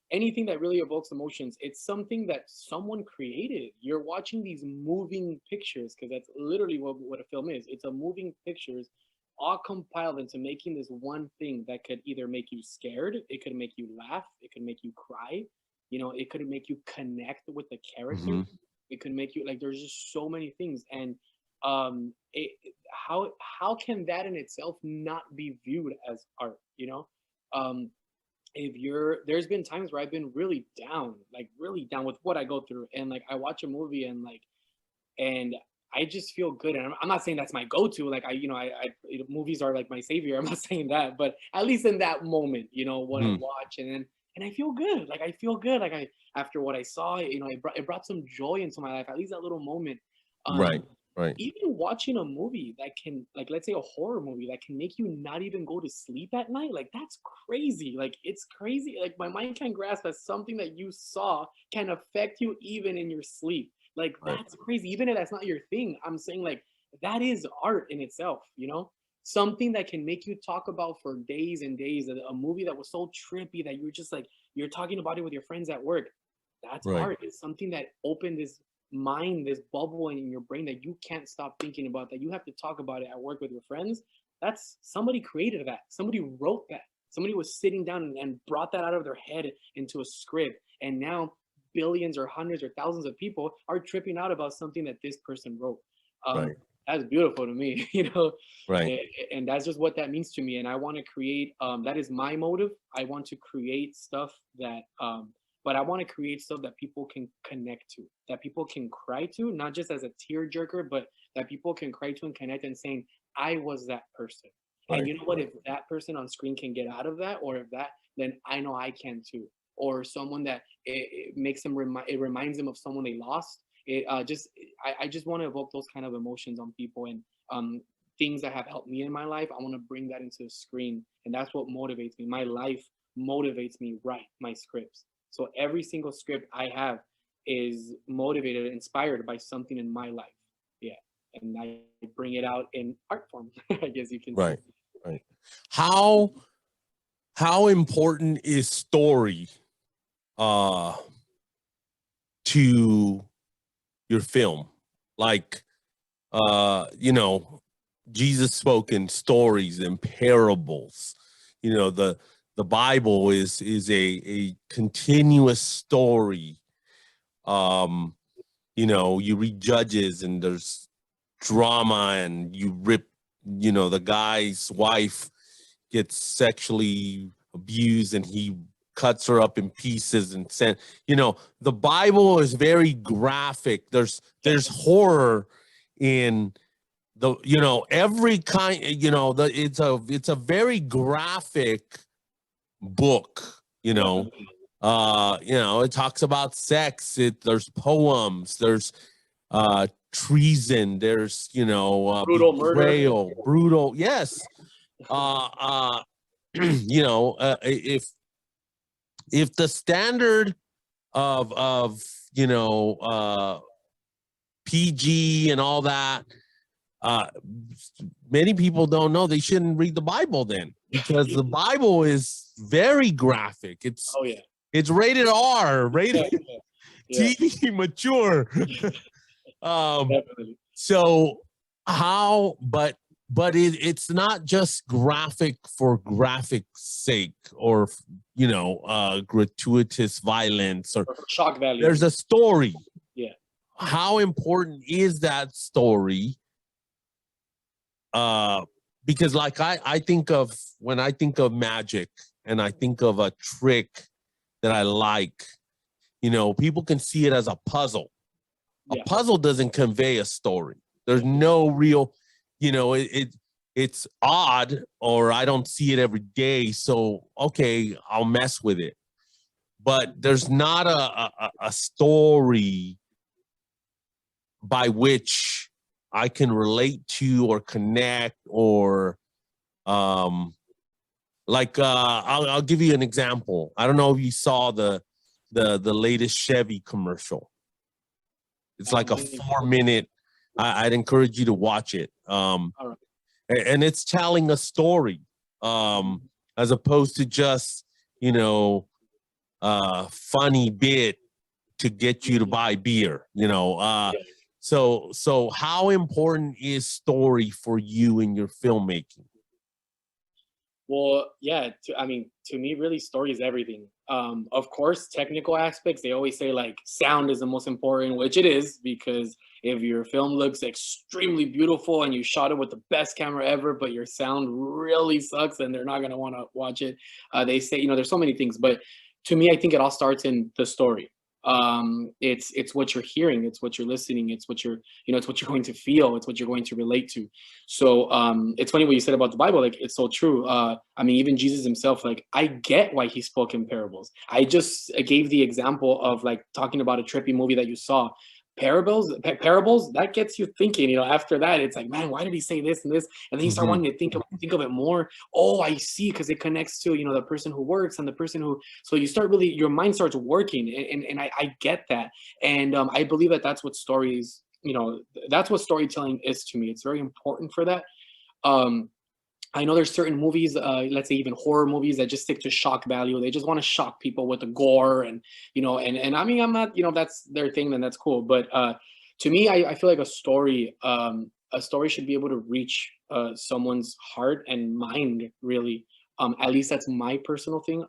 Anything that really evokes emotions, it's something that someone created. You're watching these moving pictures, because that's literally what a film is. It's a moving pictures all compiled into making this one thing that could either make you scared, it could make you laugh, it could make you cry, you know, it could make you connect with the character, it could make you, like, there's just so many things. And how can that in itself not be viewed as art, you know? There's been times where I've been really down with what I go through, and like I watch a movie and I just feel good. And I'm not saying that's my go-to, like movies are like my savior, I'm not saying that, but at least in that moment, you know, what I watch, and I feel good. Like I feel good, like after what I saw, you know, it brought some joy into my life, at least that little moment. Right. Even watching a movie that can, like, let's say a horror movie that can make you not even go to sleep at night, like that's crazy. Like it's crazy. Like my mind can't grasp that something that you saw can affect you even in your sleep. Like that's crazy. Even if that's not your thing, I'm saying like that is art in itself, you know? Something that can make you talk about for days and days. A movie that was so trippy that you're just like, you're talking about it with your friends at work. That's art. It's something that opened this mind, this bubble in your brain that you can't stop thinking about, that you have to talk about it at work with your friends. That's, somebody created that, somebody wrote that, somebody was sitting down and brought that out of their head into a script, and now billions or hundreds or thousands of people are tripping out about something that this person wrote. That's beautiful to me, you know. And that's just what that means to me, and I want to create, that is my motive. I want to create stuff that but I want to create stuff that people can connect to, that people can cry to, not just as a tearjerker, but that people can cry to and connect and saying, I was that person. And you know what? If that person on screen can get out of that, or if that, then I know I can too. Or someone that it makes them, it reminds them of someone they lost. I just want to evoke those kind of emotions on people, and things that have helped me in my life. I want to bring that into the screen, and that's what motivates me. My life motivates me write my scripts. So every single script I have is motivated, inspired by something in my life. Yeah. And I bring it out in art form, I guess you can say. Right. How important is story to your film? Like, you know, Jesus spoke in stories and parables. You know, the Bible is a continuous story. you read Judges and there's drama, and you rip, the guy's wife gets sexually abused and he cuts her up in pieces and sent, the Bible is very graphic. There's horror in the, every kind, it's a very graphic book, it talks about sex. There's poems, there's treason, there's Brutal betrayal, murder. brutal, yes. If the standard of PG and all that, many people don't know, they shouldn't read the Bible then, because the Bible is very graphic. It's rated R, rated TV mature. So how, but it's not just graphic for graphic's sake, or gratuitous violence or shock value. There's a story. Yeah. How important is that story? Because like I think of, when I think of magic and I think of a trick that I like, people can see it as a puzzle. A puzzle doesn't convey a story. There's no real, it's odd, or I don't see it every day, so okay, I'll mess with it. But there's not a story by which I can relate to or connect, or I'll give you an example. I don't know if you saw the latest Chevy commercial. It's like a 4-minute. I'd encourage you to watch it. And it's telling a story, as opposed to just funny bit to get you to buy beer. So how important is story for you in your filmmaking? Well, yeah, to me, really, story is everything. Of course, technical aspects, they always say like sound is the most important, which it is, because if your film looks extremely beautiful and you shot it with the best camera ever, but your sound really sucks, then they're not going to want to watch it. They say, there's so many things, but to me, I think it all starts in the story. It's what you're hearing, it's what you're listening, it's what you're it's what you're going to feel, it's what you're going to relate to. So it's funny what you said about the Bible, like it's so true. Even Jesus himself, like, I get why he spoke in parables. I just gave the example of like talking about a trippy movie that you saw. Parables that gets you thinking. After that, it's like, man, why did he say this and this? And then you start wanting to think of it more. Oh, I see, because it connects to the person who works and the person who. So you start really, your mind starts working, and I get that, and I believe that that's what stories. That's what storytelling is to me. It's very important for that. I know there's certain movies, let's say even horror movies, that just stick to shock value. They just want to shock people with the gore, and I'm not, that's their thing, then that's cool. But to me, I feel like a story should be able to reach someone's heart and mind, really. At least that's my personal thing.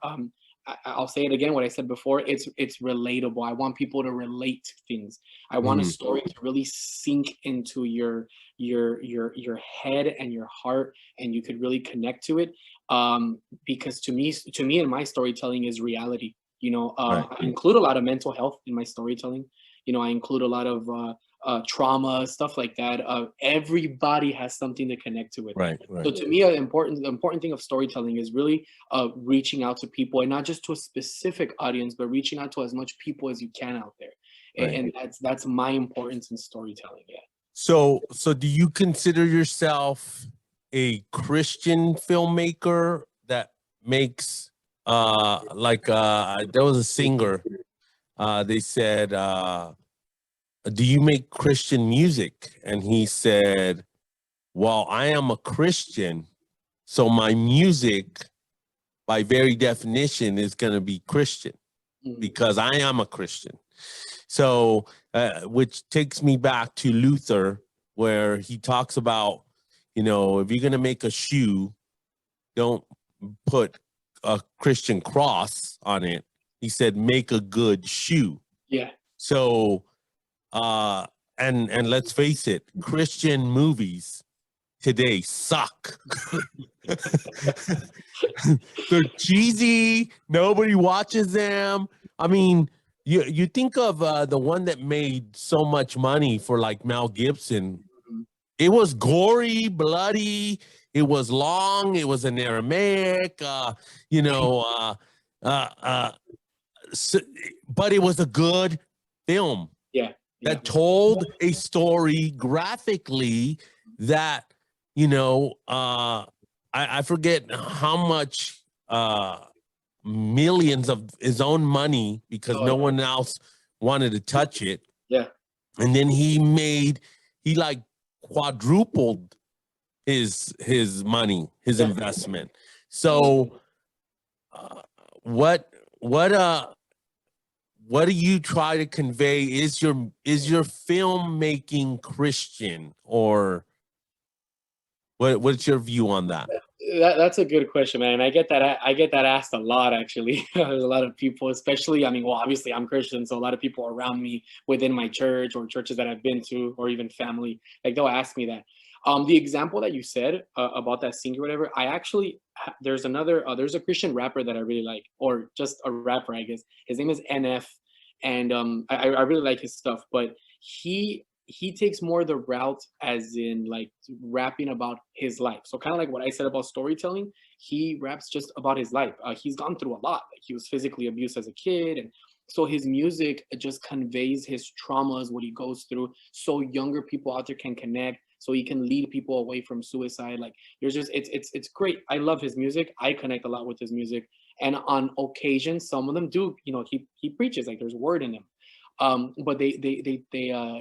I'll say it again, what I said before, it's relatable. I want people to relate to things. I want a story to really sink into your head and your heart, and you could really connect to it. Because to me and my storytelling is reality. I include a lot of mental health in my storytelling. I include a lot of trauma, stuff like that. Everybody has something to connect to it. Right. So to me, the important thing of storytelling is really reaching out to people, and not just to a specific audience, but reaching out to as much people as you can out there. And that's my importance in storytelling. Yeah. So do you consider yourself a Christian filmmaker that makes there was a singer, they said, do you make Christian music? And he said, well, I am a Christian, so my music by very definition is going to be Christian, because I am a Christian. So which takes me back to Luther, where he talks about, if you're going to make a shoe, don't put a Christian cross on it. He said, make a good shoe. Yeah. So And let's face it, Christian movies today suck. They're cheesy. Nobody watches them. I mean, you think of the one that made so much money for like Mel Gibson. It was gory, bloody. It was long. It was in Aramaic. You know, so, but it was a good film. Yeah. That told a story graphically that, you know, I forget how much millions of his own money because no one else wanted to touch it. Yeah. And then he like quadrupled his money, his investment. So what do you try to convey? Is your filmmaking Christian, or what's your view on that? That's a good question, man. I get that asked a lot, actually. There's a lot of people, especially, I mean, well, obviously I'm Christian, so a lot of people around me within my church or churches that I've been to, or even family, like they'll ask me that. The example that you said about that singer or whatever, I actually, there's a Christian rapper that I really like, or just a rapper, I guess. His name is NF, and I really like his stuff, but he takes more the route as in like rapping about his life. So kind of like what I said about storytelling, he raps just about his life. He's gone through a lot. Like he was physically abused as a kid, and so his music just conveys his traumas, what he goes through, so younger people out there can connect, so he can lead people away from suicide. Like there's just it's great. I love his music. I connect a lot with his music, and on occasion, some of them do. You know, he preaches, like there's word in him. But they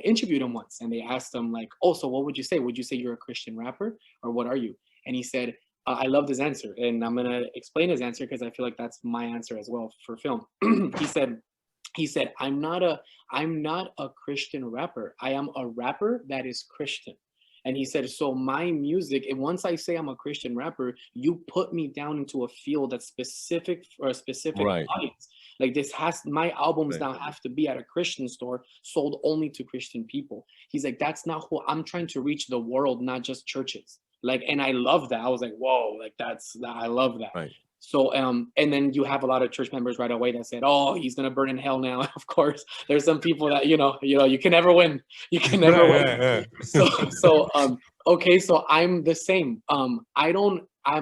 interviewed him once, and they asked him like, oh, so what would you say? Would you say you're a Christian rapper, or what are you? And he said, I love his answer, and I'm gonna explain his answer because I feel like that's my answer as well for film. he said, I'm not a Christian rapper. I am a rapper that is Christian. And he said, so my music, and once I say I'm a Christian rapper, you put me down into a field that's specific for a specific audience. Like my albums now have to be at a Christian store, sold only to Christian people. He's like, that's not who I'm trying to reach, the world, not just churches. Like, and I love that. I was like, whoa, like I love that. Right. So, and then you have a lot of church members right away that said, "Oh, he's gonna burn in hell now." Of course, there's some people that you can never win. You can never win. So, okay, so I'm the same. I'm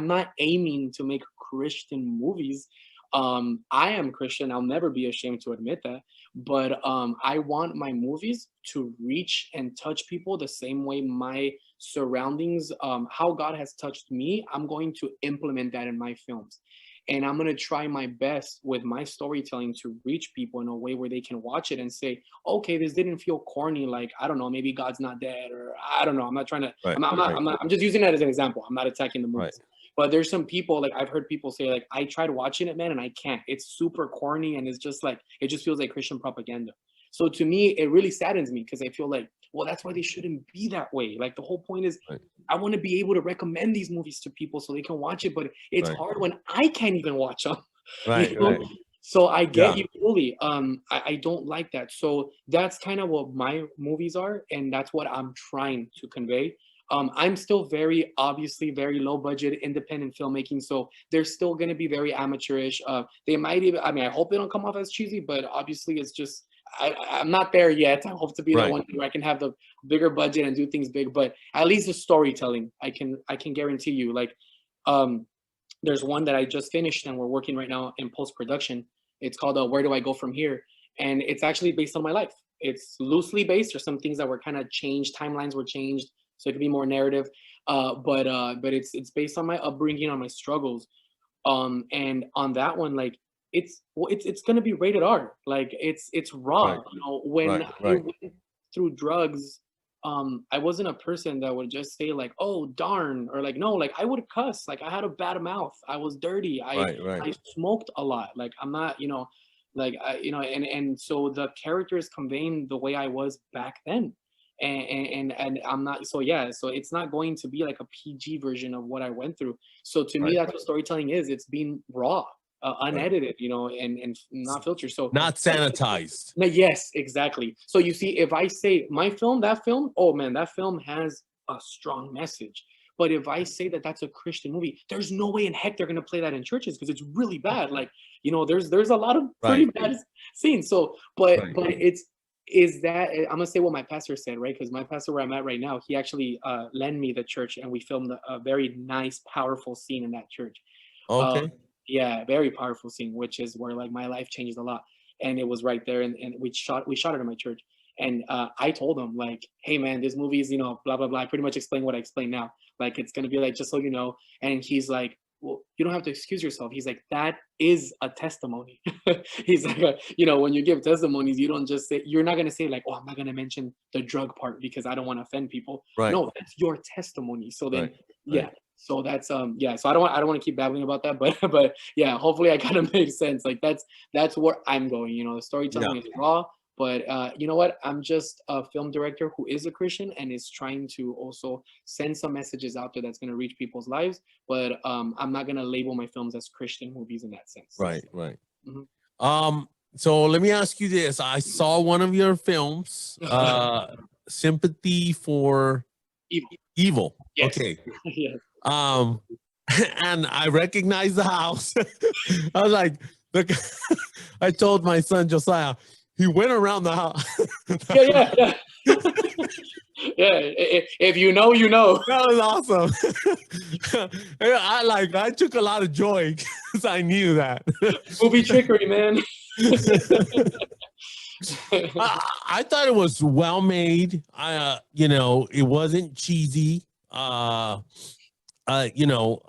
not aiming to make Christian movies. I am Christian. I'll never be ashamed to admit that. But I want my movies to reach and touch people the same way my surroundings, how God has touched me. I'm going to implement that in my films. And I'm going to try my best with my storytelling to reach people in a way where they can watch it and say, okay, this didn't feel corny. Like, I don't know, maybe God's not dead, or I don't know. I'm not trying to, I'm just using that as an example. I'm not attacking the movies. But there's some people, like I've heard people say, like, I tried watching it, man, and I can't. It's super corny, and it's just like, it just feels like Christian propaganda. So to me, it really saddens me because I feel like, well, that's why they shouldn't be that way. Like the whole point is, I want to be able to recommend these movies to people so they can watch it, but it's hard when I can't even watch them. So I get you fully. I don't like that. So that's kind of what my movies are, and that's what I'm trying to convey. I'm still obviously very low budget independent filmmaking, so they're still going to be very amateurish. They might even, I mean, I hope they don't come off as cheesy, but obviously it's just, I'm not there yet. I hope to be the one where I can have the bigger budget and do things big, but at least the storytelling, I can guarantee you. Like, there's one that I just finished and we're working right now in post-production. It's called Where Do I Go From Here? And it's actually based on my life. It's loosely based. There's some things that were kind of changed. Timelines were changed, so it could be more narrative. But it's based on my upbringing, on my struggles. And on that one, like, it's gonna be rated R. Like it's raw. You know, when I went through drugs, I wasn't a person that would just say like, oh darn, or like, no, like I would cuss. Like I had a bad mouth. I was dirty. I smoked a lot. Like I'm not, like and so the character is conveying the way I was back then. And I'm not, so it's not going to be like a PG version of what I went through. So to me, that's what storytelling is. It's being raw. unedited, you know, and not filtered. So Not sanitized. no, yes, exactly. So you see, if I say my film, that film, oh man, that film has a strong message. But if I say that that's a Christian movie, there's no way in heck they're gonna play that in churches because it's really bad. Like, you know, there's a lot of pretty bad scenes. So, but is that I'm gonna say what my pastor said, right? Because my pastor where I'm at right now, he actually lent me the church, and we filmed a very nice, powerful scene in that church. Okay. Yeah, very powerful scene, which is where like my life changed a lot. And it was right there, and we shot it in my church. And I told him like, hey man, this movie is, you know, blah blah blah. I pretty much explained what I explained now. Like, it's gonna be like, just so you know. And he's like, well, you don't have to excuse yourself. He's like, that is a testimony. He's like, you know, when you give testimonies, you don't just say, you're not gonna say like, oh, I'm not gonna mention the drug part because I don't want to offend people. Right. No, that's your testimony. So then, Right. yeah. So that's yeah. So I don't want to keep babbling about that, but yeah. Hopefully, I kind of made sense. Like that's where I'm going. You know, the storytelling is raw. But you know what? I'm just a film director who is a Christian and is trying to also send some messages out there that's going to reach people's lives. But I'm not going to label my films as Christian movies in that sense. Right. So let me ask you this. I saw one of your films, Sympathy for Evil. Yes. Okay. Yes. And I recognized the house. I was like, look, I told my son Josiah, he went around the house. Yeah. Yeah. If you know, you know. That was awesome. I took a lot of joy because I knew that. Movie trickery, man. I thought it was well made. You know, it wasn't cheesy. You know,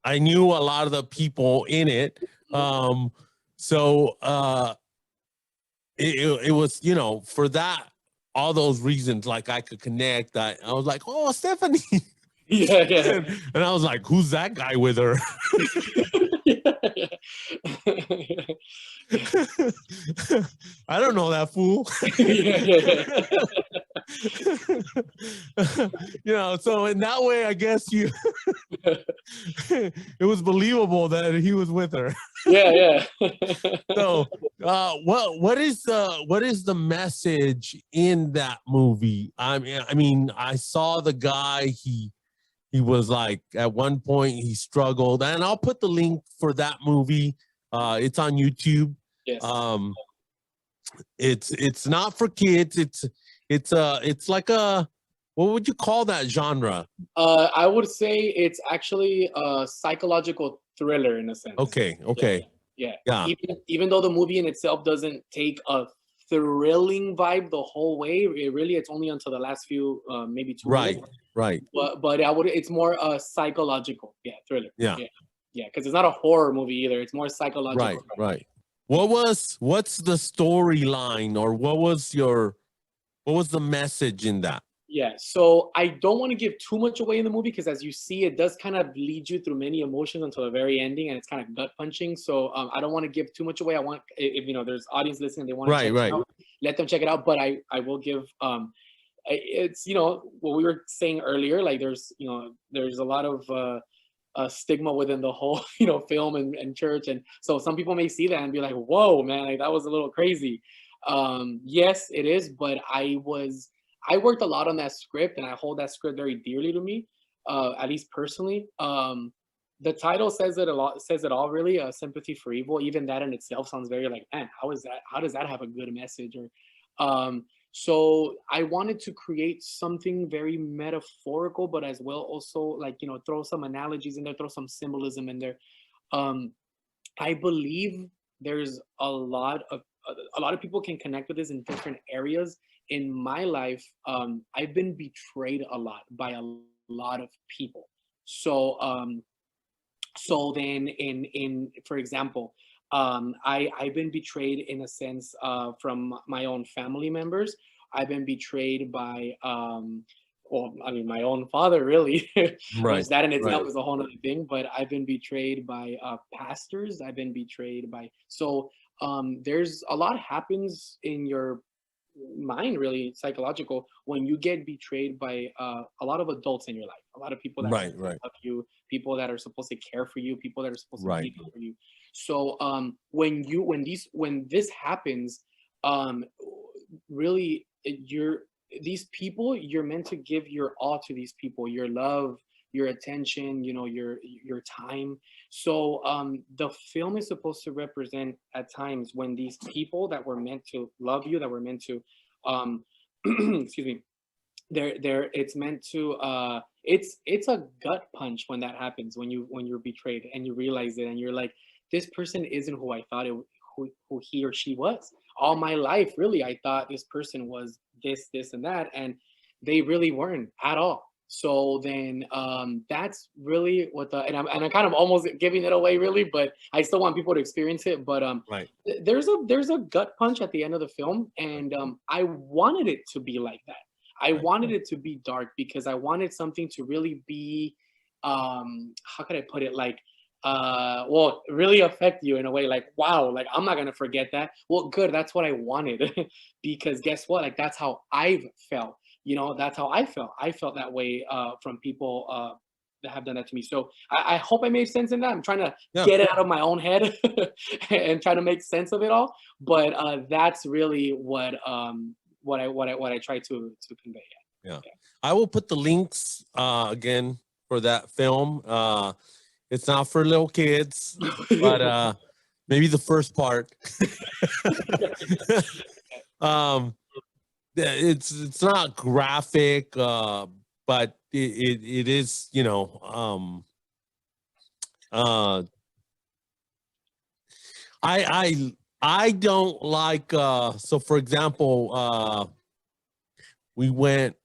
I knew a lot of the people in it. So it was, you know, for that, all those reasons, like I could connect. I was like, oh, Stephanie. Yeah. And I was like, who's that guy with her? I don't know that fool. You know, so in that way, I guess it was believable that he was with her. Yeah. So what is the message in that movie? I mean, I saw the guy, he was like, at one point he struggled, and I'll put the link for that movie. It's on YouTube. Yes. It's not for kids. It's like a, what would you call that genre? I would say it's actually a psychological thriller in a sense. Okay. Yeah. Even though the movie in itself doesn't take a thrilling vibe the whole way, it's only until the last few maybe 2 minutes. Right. But it's more psychological, thriller. Yeah, because it's not a horror movie either. It's more psychological. Right. What's the storyline, or what was the message in that? Yeah, so I don't want to give too much away in the movie because, as you see, it does kind of lead you through many emotions until the very ending, and it's kind of gut punching. So I don't want to give too much away. I want, if you know, there's audience listening, they want to check it out, let them check it out. But I will give it's, you know, what we were saying earlier. Like there's a lot of stigma within the whole film and church, and so some people may see that and be like, whoa man, like, that was a little crazy. Yes, it is, but I worked a lot on that script, and I hold that script very dearly to me, at least personally. The title says it all really. Sympathy for Evil. Even that in itself sounds very like, man, how does that have a good message? Or so I wanted to create something very metaphorical, but as well also, like, throw some analogies in there, throw some symbolism in there. I believe there's a lot of people can connect with this in different areas. In my life, I've been betrayed a lot by a lot of people. So then in for example, I've been betrayed in a sense from my own family members. I've been betrayed by my own father, really. Which that in itself is a whole other thing. But I've been betrayed by pastors. I've been betrayed by there's a lot happens in your mind, really psychological, when you get betrayed by a lot of adults in your life, a lot of people that Right, right, love you, people that are supposed to care for you, people that are supposed to right, be there for you. So when this happens, um, really you're these people, you're meant to give your all to these people, your love, your attention, your time. So the film is supposed to represent at times when these people that were meant to love you, that were meant to um excuse me, they're it's meant to it's a gut punch when that happens, when you're betrayed and you realize it and you're like, this person isn't who I thought who he or she was. All my life, really, I thought this person was this and that, and they really weren't at all. So then that's really what I'm kind of almost giving it away, really, but I still want people to experience it. But right. there's a gut punch at the end of the film, and I wanted it to be like that. I Right. wanted it to be dark because I wanted something to really be how could I put it, like well, really affect you in a way, like, wow, like I'm not gonna forget that. Well, good, that's what I wanted. Because guess what, like that's how I've felt, that's how I felt that way from people that have done that to me. So I hope I made sense in that. I'm trying to Yeah. get it out of my own head and try to make sense of it all. But that's really what I try to convey. Yeah. I will put the links again for that film. It's not for little kids, but maybe the first part. It's not graphic, but it is, I don't like so for example, we went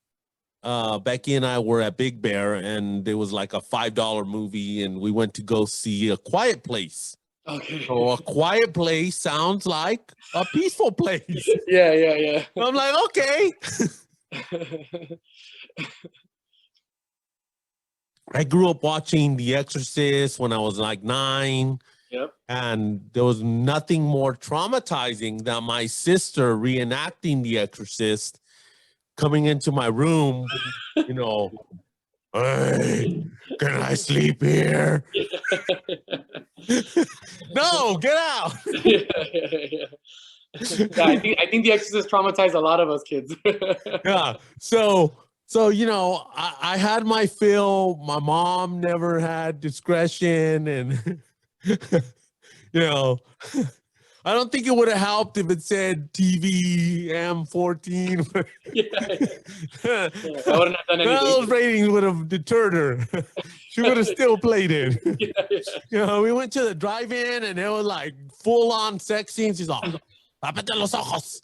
Becky and I were at Big Bear and there was like a $5 movie and we went to go see A Quiet Place. Okay. So A Quiet Place sounds like a peaceful place. Yeah. I'm like, okay. I grew up watching The Exorcist when I was like 9. Yep. And there was nothing more traumatizing than my sister reenacting The Exorcist, coming into my room, hey, can I sleep here? No, get out. Yeah. I think The Exorcist traumatized a lot of us kids. Yeah. So I had my fill. My mom never had discretion, and I don't think it would have helped if it said TV M14. Yeah. I wouldn't have done anything. Those ratings would have deterred her. She would have still played it. Yeah. We went to the drive-in and it was like full-on sex scenes. She's like, "Tápate los ojos.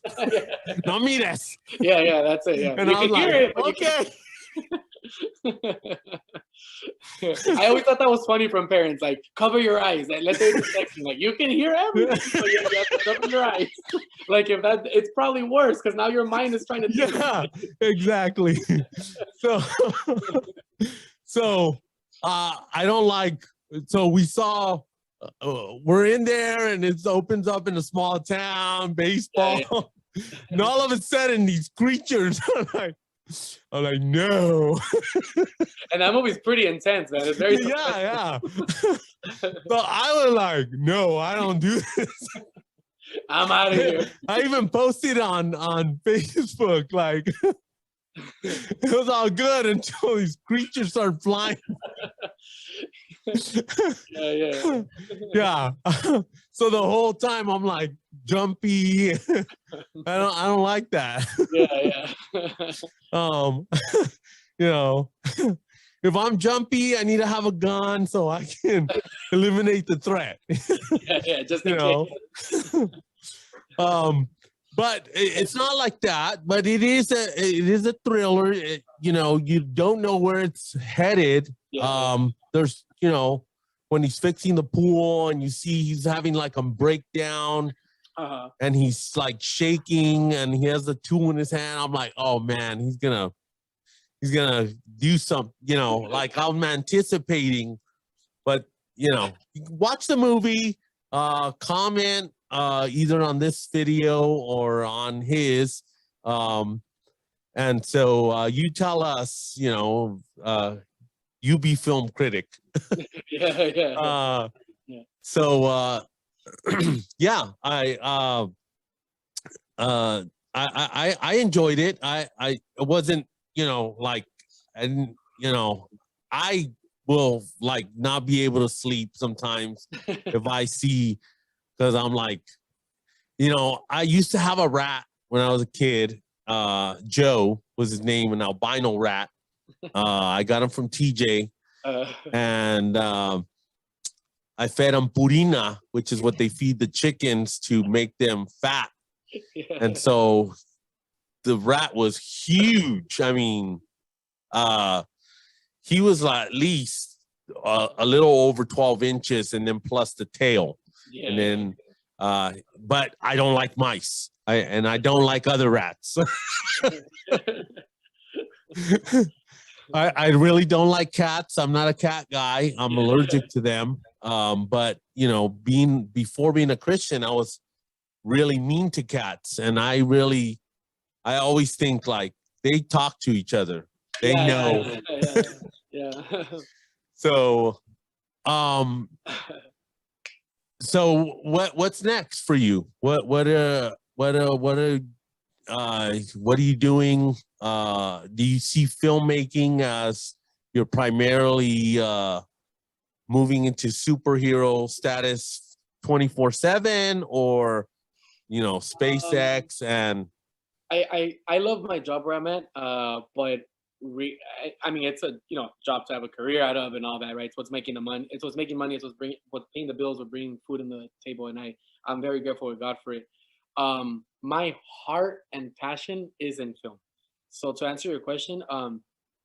No mires." Yeah, that's it. Yeah. And You I was can hear like, it, but you okay. I always thought that was funny from parents, like, cover your eyes, like, let there be sex. Like, you can hear everything, but you have to cover your eyes. Like, if that, it's probably worse because now your mind is trying to think. Yeah, exactly. So I don't like. So we saw. We're in there and it opens up in a small town, baseball. Yeah. And all of a sudden these creatures I'm like, no. And that movie's pretty intense, man. It's very yeah. So I was like, no, I don't do this. I'm out of here. I even posted on Facebook, like, it was all good until these creatures start flying. Yeah. So the whole time I'm like jumpy. I don't like that. Yeah. If I'm jumpy, I need to have a gun so I can eliminate the threat. Yeah, just in case. But it's not like that. But it is a thriller. You don't know where it's headed. Yeah. There's when he's fixing the pool and you see he's having like a breakdown, and he's like shaking and he has the tool in his hand. I'm like, oh man, he's gonna do something. Like I'm anticipating. But watch the movie. Comment either on this video or on his, And so you tell us, you be film critic. Yeah. Yeah. So yeah, I enjoyed it. I wasn't, like, and I will like not be able to sleep sometimes if I see, because I'm like, I used to have a rat when I was a kid. Joe was his name, an albino rat. I got him from TJ, and I fed him purina, which is what they feed the chickens to make them fat. Yeah. And so the rat was huge. I mean, he was at least a little over 12 inches, and then plus the tail. Yeah. And then, but I don't like mice. I don't like other rats. I really don't like cats. I'm not a cat guy. I'm allergic to them. But before being a Christian, I was really mean to cats, and I always think like they talk to each other. They know. Yeah. So, so what's next for you? What are you doing? Do you see filmmaking as you're primarily moving into superhero status 24/7, or SpaceX? And I love my job where I'm at, but I mean, it's a job to have a career out of and all that, right? It's what's making the money. It's what's making money. It's what's paying the bills, what's bringing food on the table, and I'm very grateful with God for it. My heart and passion is in film. So to answer your question,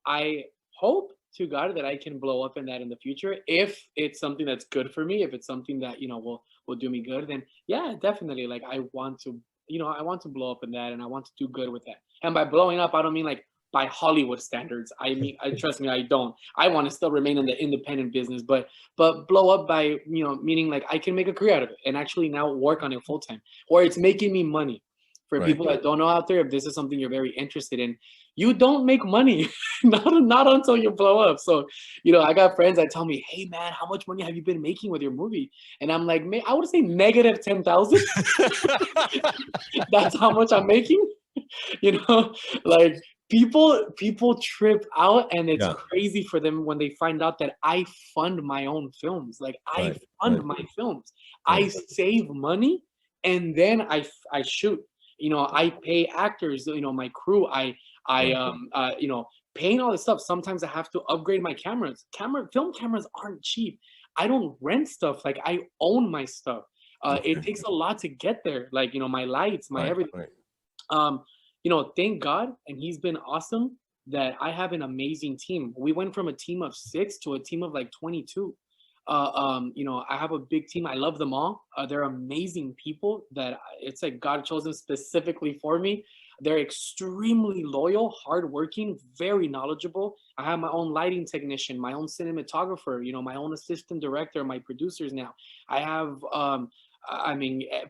I hope to God that I can blow up in that in the future. If it's something that's good for me, if it's something that will do me good, then yeah, definitely. Like I want to, I want to blow up in that, and I want to do good with that. And by blowing up, I don't mean like by Hollywood standards. I mean, I trust me, I don't. I want to still remain in the independent business, but blow up by meaning like I can make a career out of it and actually now work on it full time, or it's making me money. For Right. people that don't know out there, if this is something you're very interested in, you don't make money, not until you blow up. So, I got friends that tell me, "Hey, man, how much money have you been making with your movie?" And I'm like, "Man, I would say negative 10,000. That's how much I'm making." Like people trip out, and it's Yeah. crazy for them when they find out that I fund my own films. Like I Right, fund right. my films. Right. I save money, and then I shoot. I pay actors, my crew. I paying all this stuff. Sometimes I have to upgrade my cameras. Film cameras aren't cheap. I don't rent stuff. Like I own my stuff. It takes a lot to get there. Like, my lights, my Right, everything. right. Thank God, and he's been awesome that I have an amazing team. We went from a team of 6 to a team of like 22. I have a big team. I love them all. They're amazing people that it's like God chose them specifically for me. They're extremely loyal, hardworking, very knowledgeable. I have my own lighting technician, my own cinematographer, my own assistant director, my producers now. I have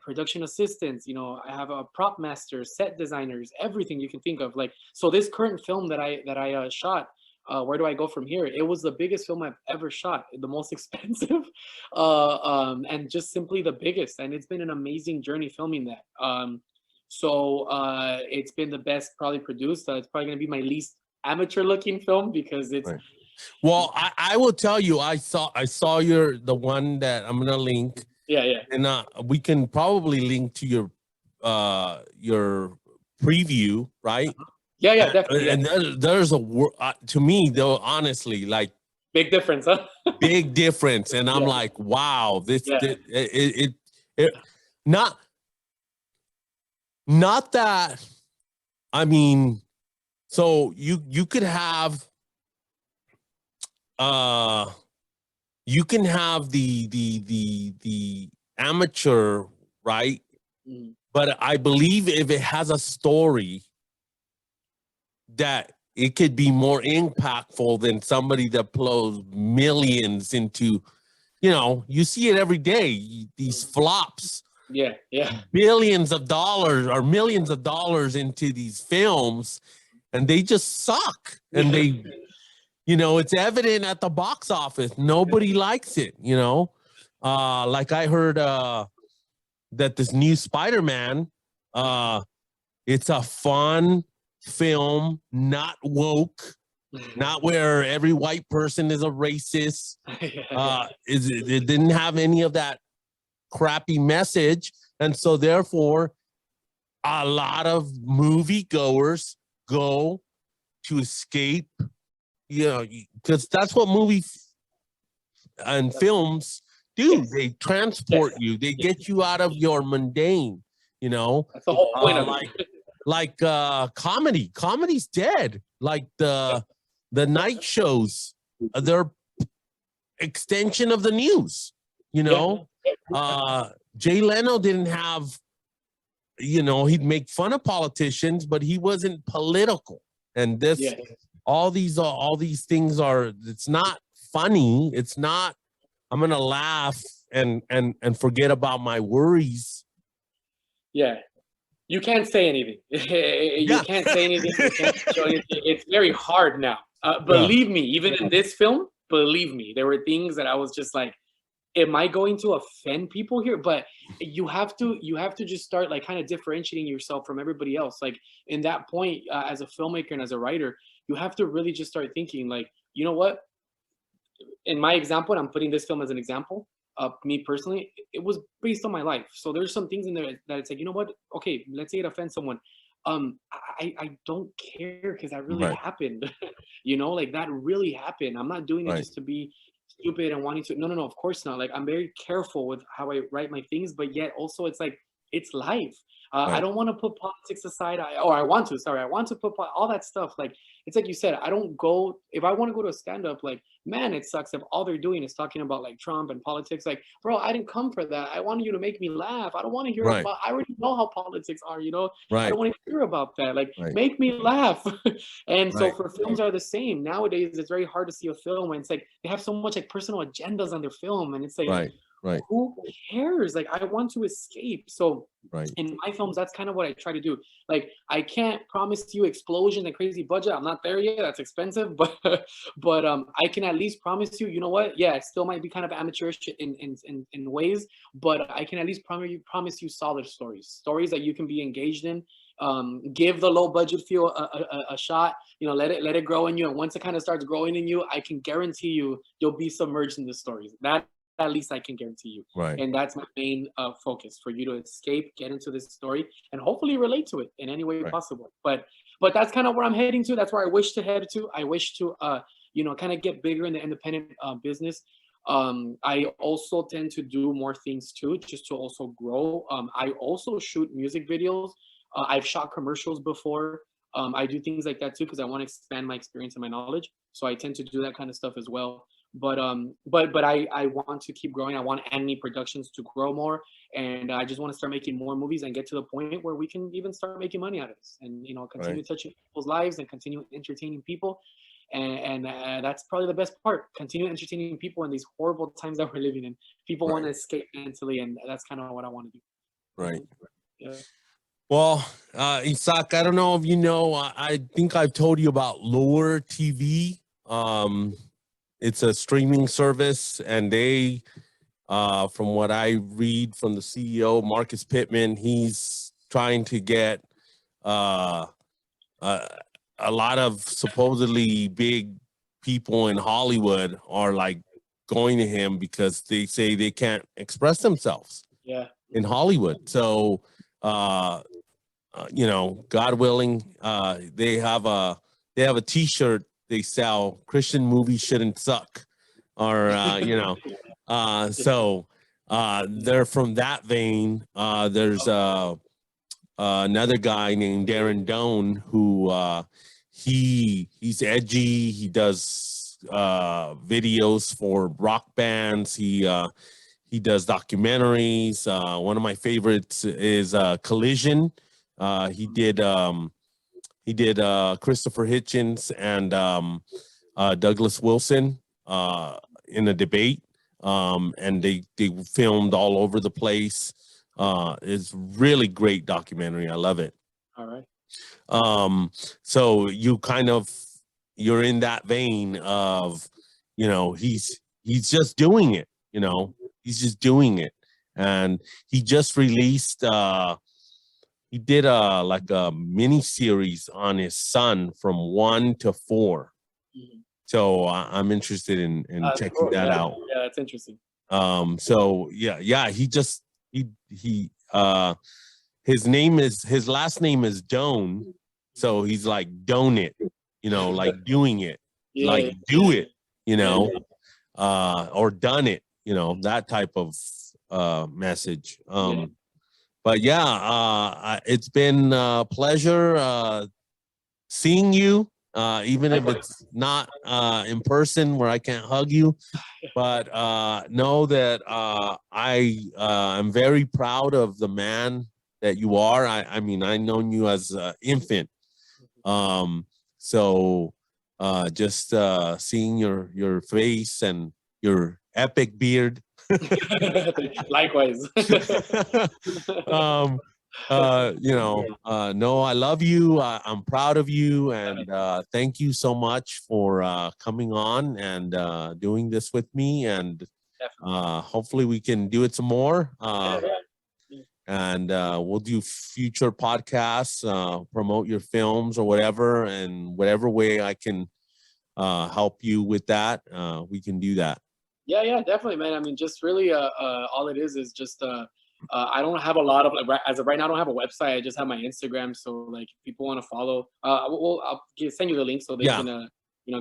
production assistants, I have a prop master, set designers, everything you can think of. Like, so this current film that I shot, where do I go from here? It was the biggest film I've ever shot, the most expensive, and just simply the biggest. And it's been an amazing journey filming that. So it's been the best probably produced. It's probably going to be my least amateur looking film because it's. Right. Well, I will tell you, I saw the one that I'm gonna link. Yeah. And we can probably link to your preview, right? Yeah, definitely. And there's to me though, honestly, like big difference, huh? big difference. And I'm like, wow, it not that. I mean, so you could have you can have the amateur, right? Mm. But I believe if it has a story, that it could be more impactful than somebody that blows millions into, you see it every day, these flops. Yeah. billions of dollars or millions of dollars into these films, and they just suck. And they, it's evident at the box office. Nobody likes it, like I heard that this new Spider-Man, it's a fun film, not woke, not where every white person is a racist. It didn't have any of that crappy message. And so therefore, a lot of moviegoers go to escape, because that's what movies and films do. They transport you. They get you out of your mundane, That's the whole point of it. like comedy. Comedy's dead. Like the night shows, they're extension of the news. Jay Leno didn't have, he'd make fun of politicians, but he wasn't political. And this, all these things are. It's not funny. It's not. I'm gonna laugh and forget about my worries. Yeah. You can't say anything. You can't say anything. You can't show anything. It's very hard now. Believe me, even in this film, believe me, there were things that I was just like, am I going to offend people here? But you have to just start like kind of differentiating yourself from everybody else. Like in that point, as a filmmaker and as a writer, you have to really just start thinking like, you know what? In my example, and I'm putting this film as an example, me personally, it was based on my life. So there's some things in there that it's like, you know what? Okay, let's say it offends someone. I don't care because that really happened. Like that really happened. I'm not doing it just to be stupid and wanting to. No, of course not. Like I'm very careful with how I write my things, but yet also it's like it's life. I don't want to put politics aside. I want to put all that stuff. Like it's like you said, I don't go if I want to go to a stand-up. Like man, it sucks if all they're doing is talking about like Trump and politics. Like bro, I didn't come for that. I wanted you to make me laugh. I don't want to hear about. I already know how politics are. I don't want to hear about that. Like make me laugh. And so for films are the same nowadays. It's very hard to see a film and it's like they have so much like personal agendas on their film, and it's like. Who cares? Like I want to escape. So in my films, that's kind of what I try to do. Like I can't promise you explosion and crazy budget. I'm not there yet. That's expensive, but I can at least promise you. You know what? Yeah, it still might be kind of amateurish in ways, but I can at least promise you solid stories that you can be engaged in. Give the low budget feel a shot. Let it grow in you, and once it kind of starts growing in you, I can guarantee you'll be submerged in the stories. That at least I can guarantee you. And that's my main focus, for you to escape, get into this story, and hopefully relate to it in any way possible. But that's kind of where I'm heading to. That's where I wish to head to. I wish to, kind of get bigger in the independent business. I also tend to do more things too, just to also grow. I also shoot music videos. I've shot commercials before. I do things like that too, because I want to expand my experience and my knowledge. So I tend to do that kind of stuff as well. But I want to keep growing. I want Anime Productions to grow more, and I just want to start making more movies and get to the point where we can even start making money out of this, and continue touching people's lives and continue entertaining people, and that's probably the best part. Continue entertaining people in these horrible times that we're living in. People want to escape mentally, and that's kind of what I want to do. Yeah. Well, Isaac, I don't know if you know. I think I've told you about Lower TV. It's a streaming service, and they, from what I read from the CEO, Marcus Pittman, he's trying to get a lot of supposedly big people in Hollywood are like going to him because they say they can't express themselves in Hollywood. So, God willing, they have a T-shirt they sell, Christian movies shouldn't suck, or so they're from that vein. There's another guy named Darren Doan who he's edgy. He does videos for rock bands. He does documentaries. One of my favorites is Collision. He did Christopher Hitchens and Douglas Wilson in a debate, and they filmed all over the place. It's really great documentary. I love it. All right. So you're in that vein of, he's just doing it, he's just doing it. And he just released, he did like a mini series on his son from 1 to 4. Mhm. So I'm interested in checking Cool. that out. Yeah, that's interesting. So yeah, his last name is Doan. So he's like Don't it, like doing it, Yeah, like do it, Yeah. or done it, that type of message. Yeah. But yeah, it's been a pleasure seeing you, even if it's not in person where I can't hug you. But know that I am very proud of the man that you are. I mean, I've known you as an infant. So just seeing your face and your epic beard. Likewise. No, I love you. I'm proud of you, and thank you so much for coming on and doing this with me. And hopefully we can do it some more. And we'll do future podcasts, promote your films or whatever, and whatever way I can help you with that, we can do that. Yeah, definitely, man. I mean, just really, all it is just, I don't have a lot of, as of right now, I don't have a website. I just have my Instagram. So, like, if people want to follow, I'll send you the link so they can,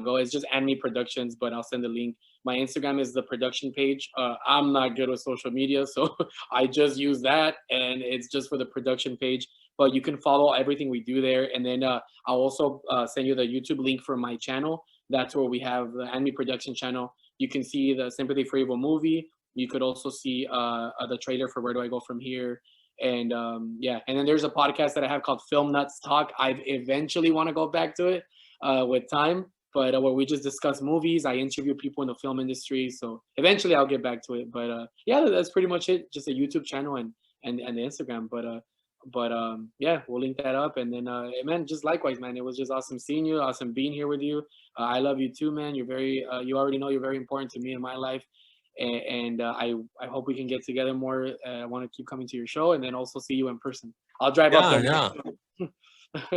go. It's just Anime Productions, but I'll send the link. My Instagram is the production page. I'm not good with social media, so I just use that, and it's just for the production page. But you can follow everything we do there, and then I'll also send you the YouTube link for my channel. That's where we have the Anime Production channel. You can see the Sympathy for Evil movie. You could also see the trailer for Where Do I Go From Here. And and then there's a podcast that I have called Film Nuts Talk. I eventually want to go back to it with time, but where we just discuss movies. I interview people in the film industry. So eventually I'll get back to it. But yeah, that's pretty much it. Just a YouTube channel and the Instagram. But yeah, we'll link that up. And then man, just likewise, man, it was just awesome seeing you, awesome being here with you. I love you too, man. You're very you already know you're very important to me in my life. And I hope we can get together more. I want to keep coming to your show, and then also see you in person. I'll drive up there. Yeah.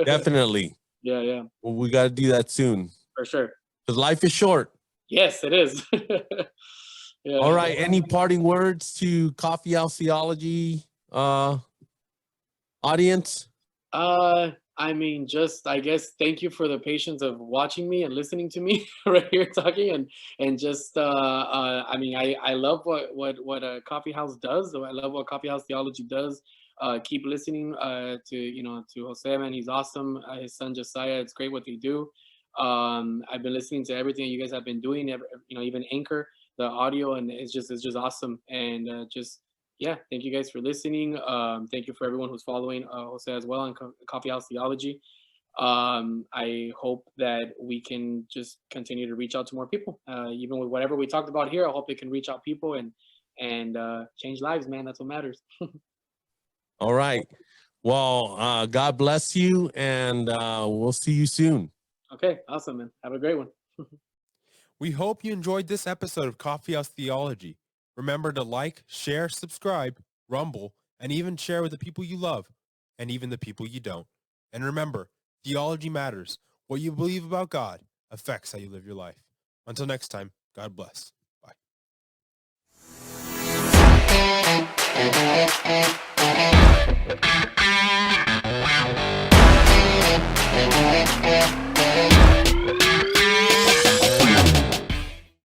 Definitely. Yeah. Well, we got to do that soon. For sure. Because life is short. Yes, it is. Yeah. All right. Any parting words to Coffee House Theology audience? I mean, just I guess thank you for the patience of watching me and listening to me right here talking and just I mean I love what a coffee house does. I love what Coffee House Theology does. Keep listening to Jose, man. He's awesome. His son Josiah, it's great what they do. I've been listening to everything you guys have been doing, even Anchor, the audio, and it's just awesome. And just yeah, thank you guys for listening. Thank you for everyone who's following Jose as well on Coffee House Theology. I hope that we can just continue to reach out to more people. Even with whatever we talked about here, I hope it can reach out people and change lives, man. That's what matters. All right. Well, God bless you, and we'll see you soon. Okay, awesome, man. Have a great one. We hope you enjoyed this episode of Coffee House Theology. Remember to like, share, subscribe, rumble, and even share with the people you love, and even the people you don't. And remember, theology matters. What you believe about God affects how you live your life. Until next time, God bless. Bye.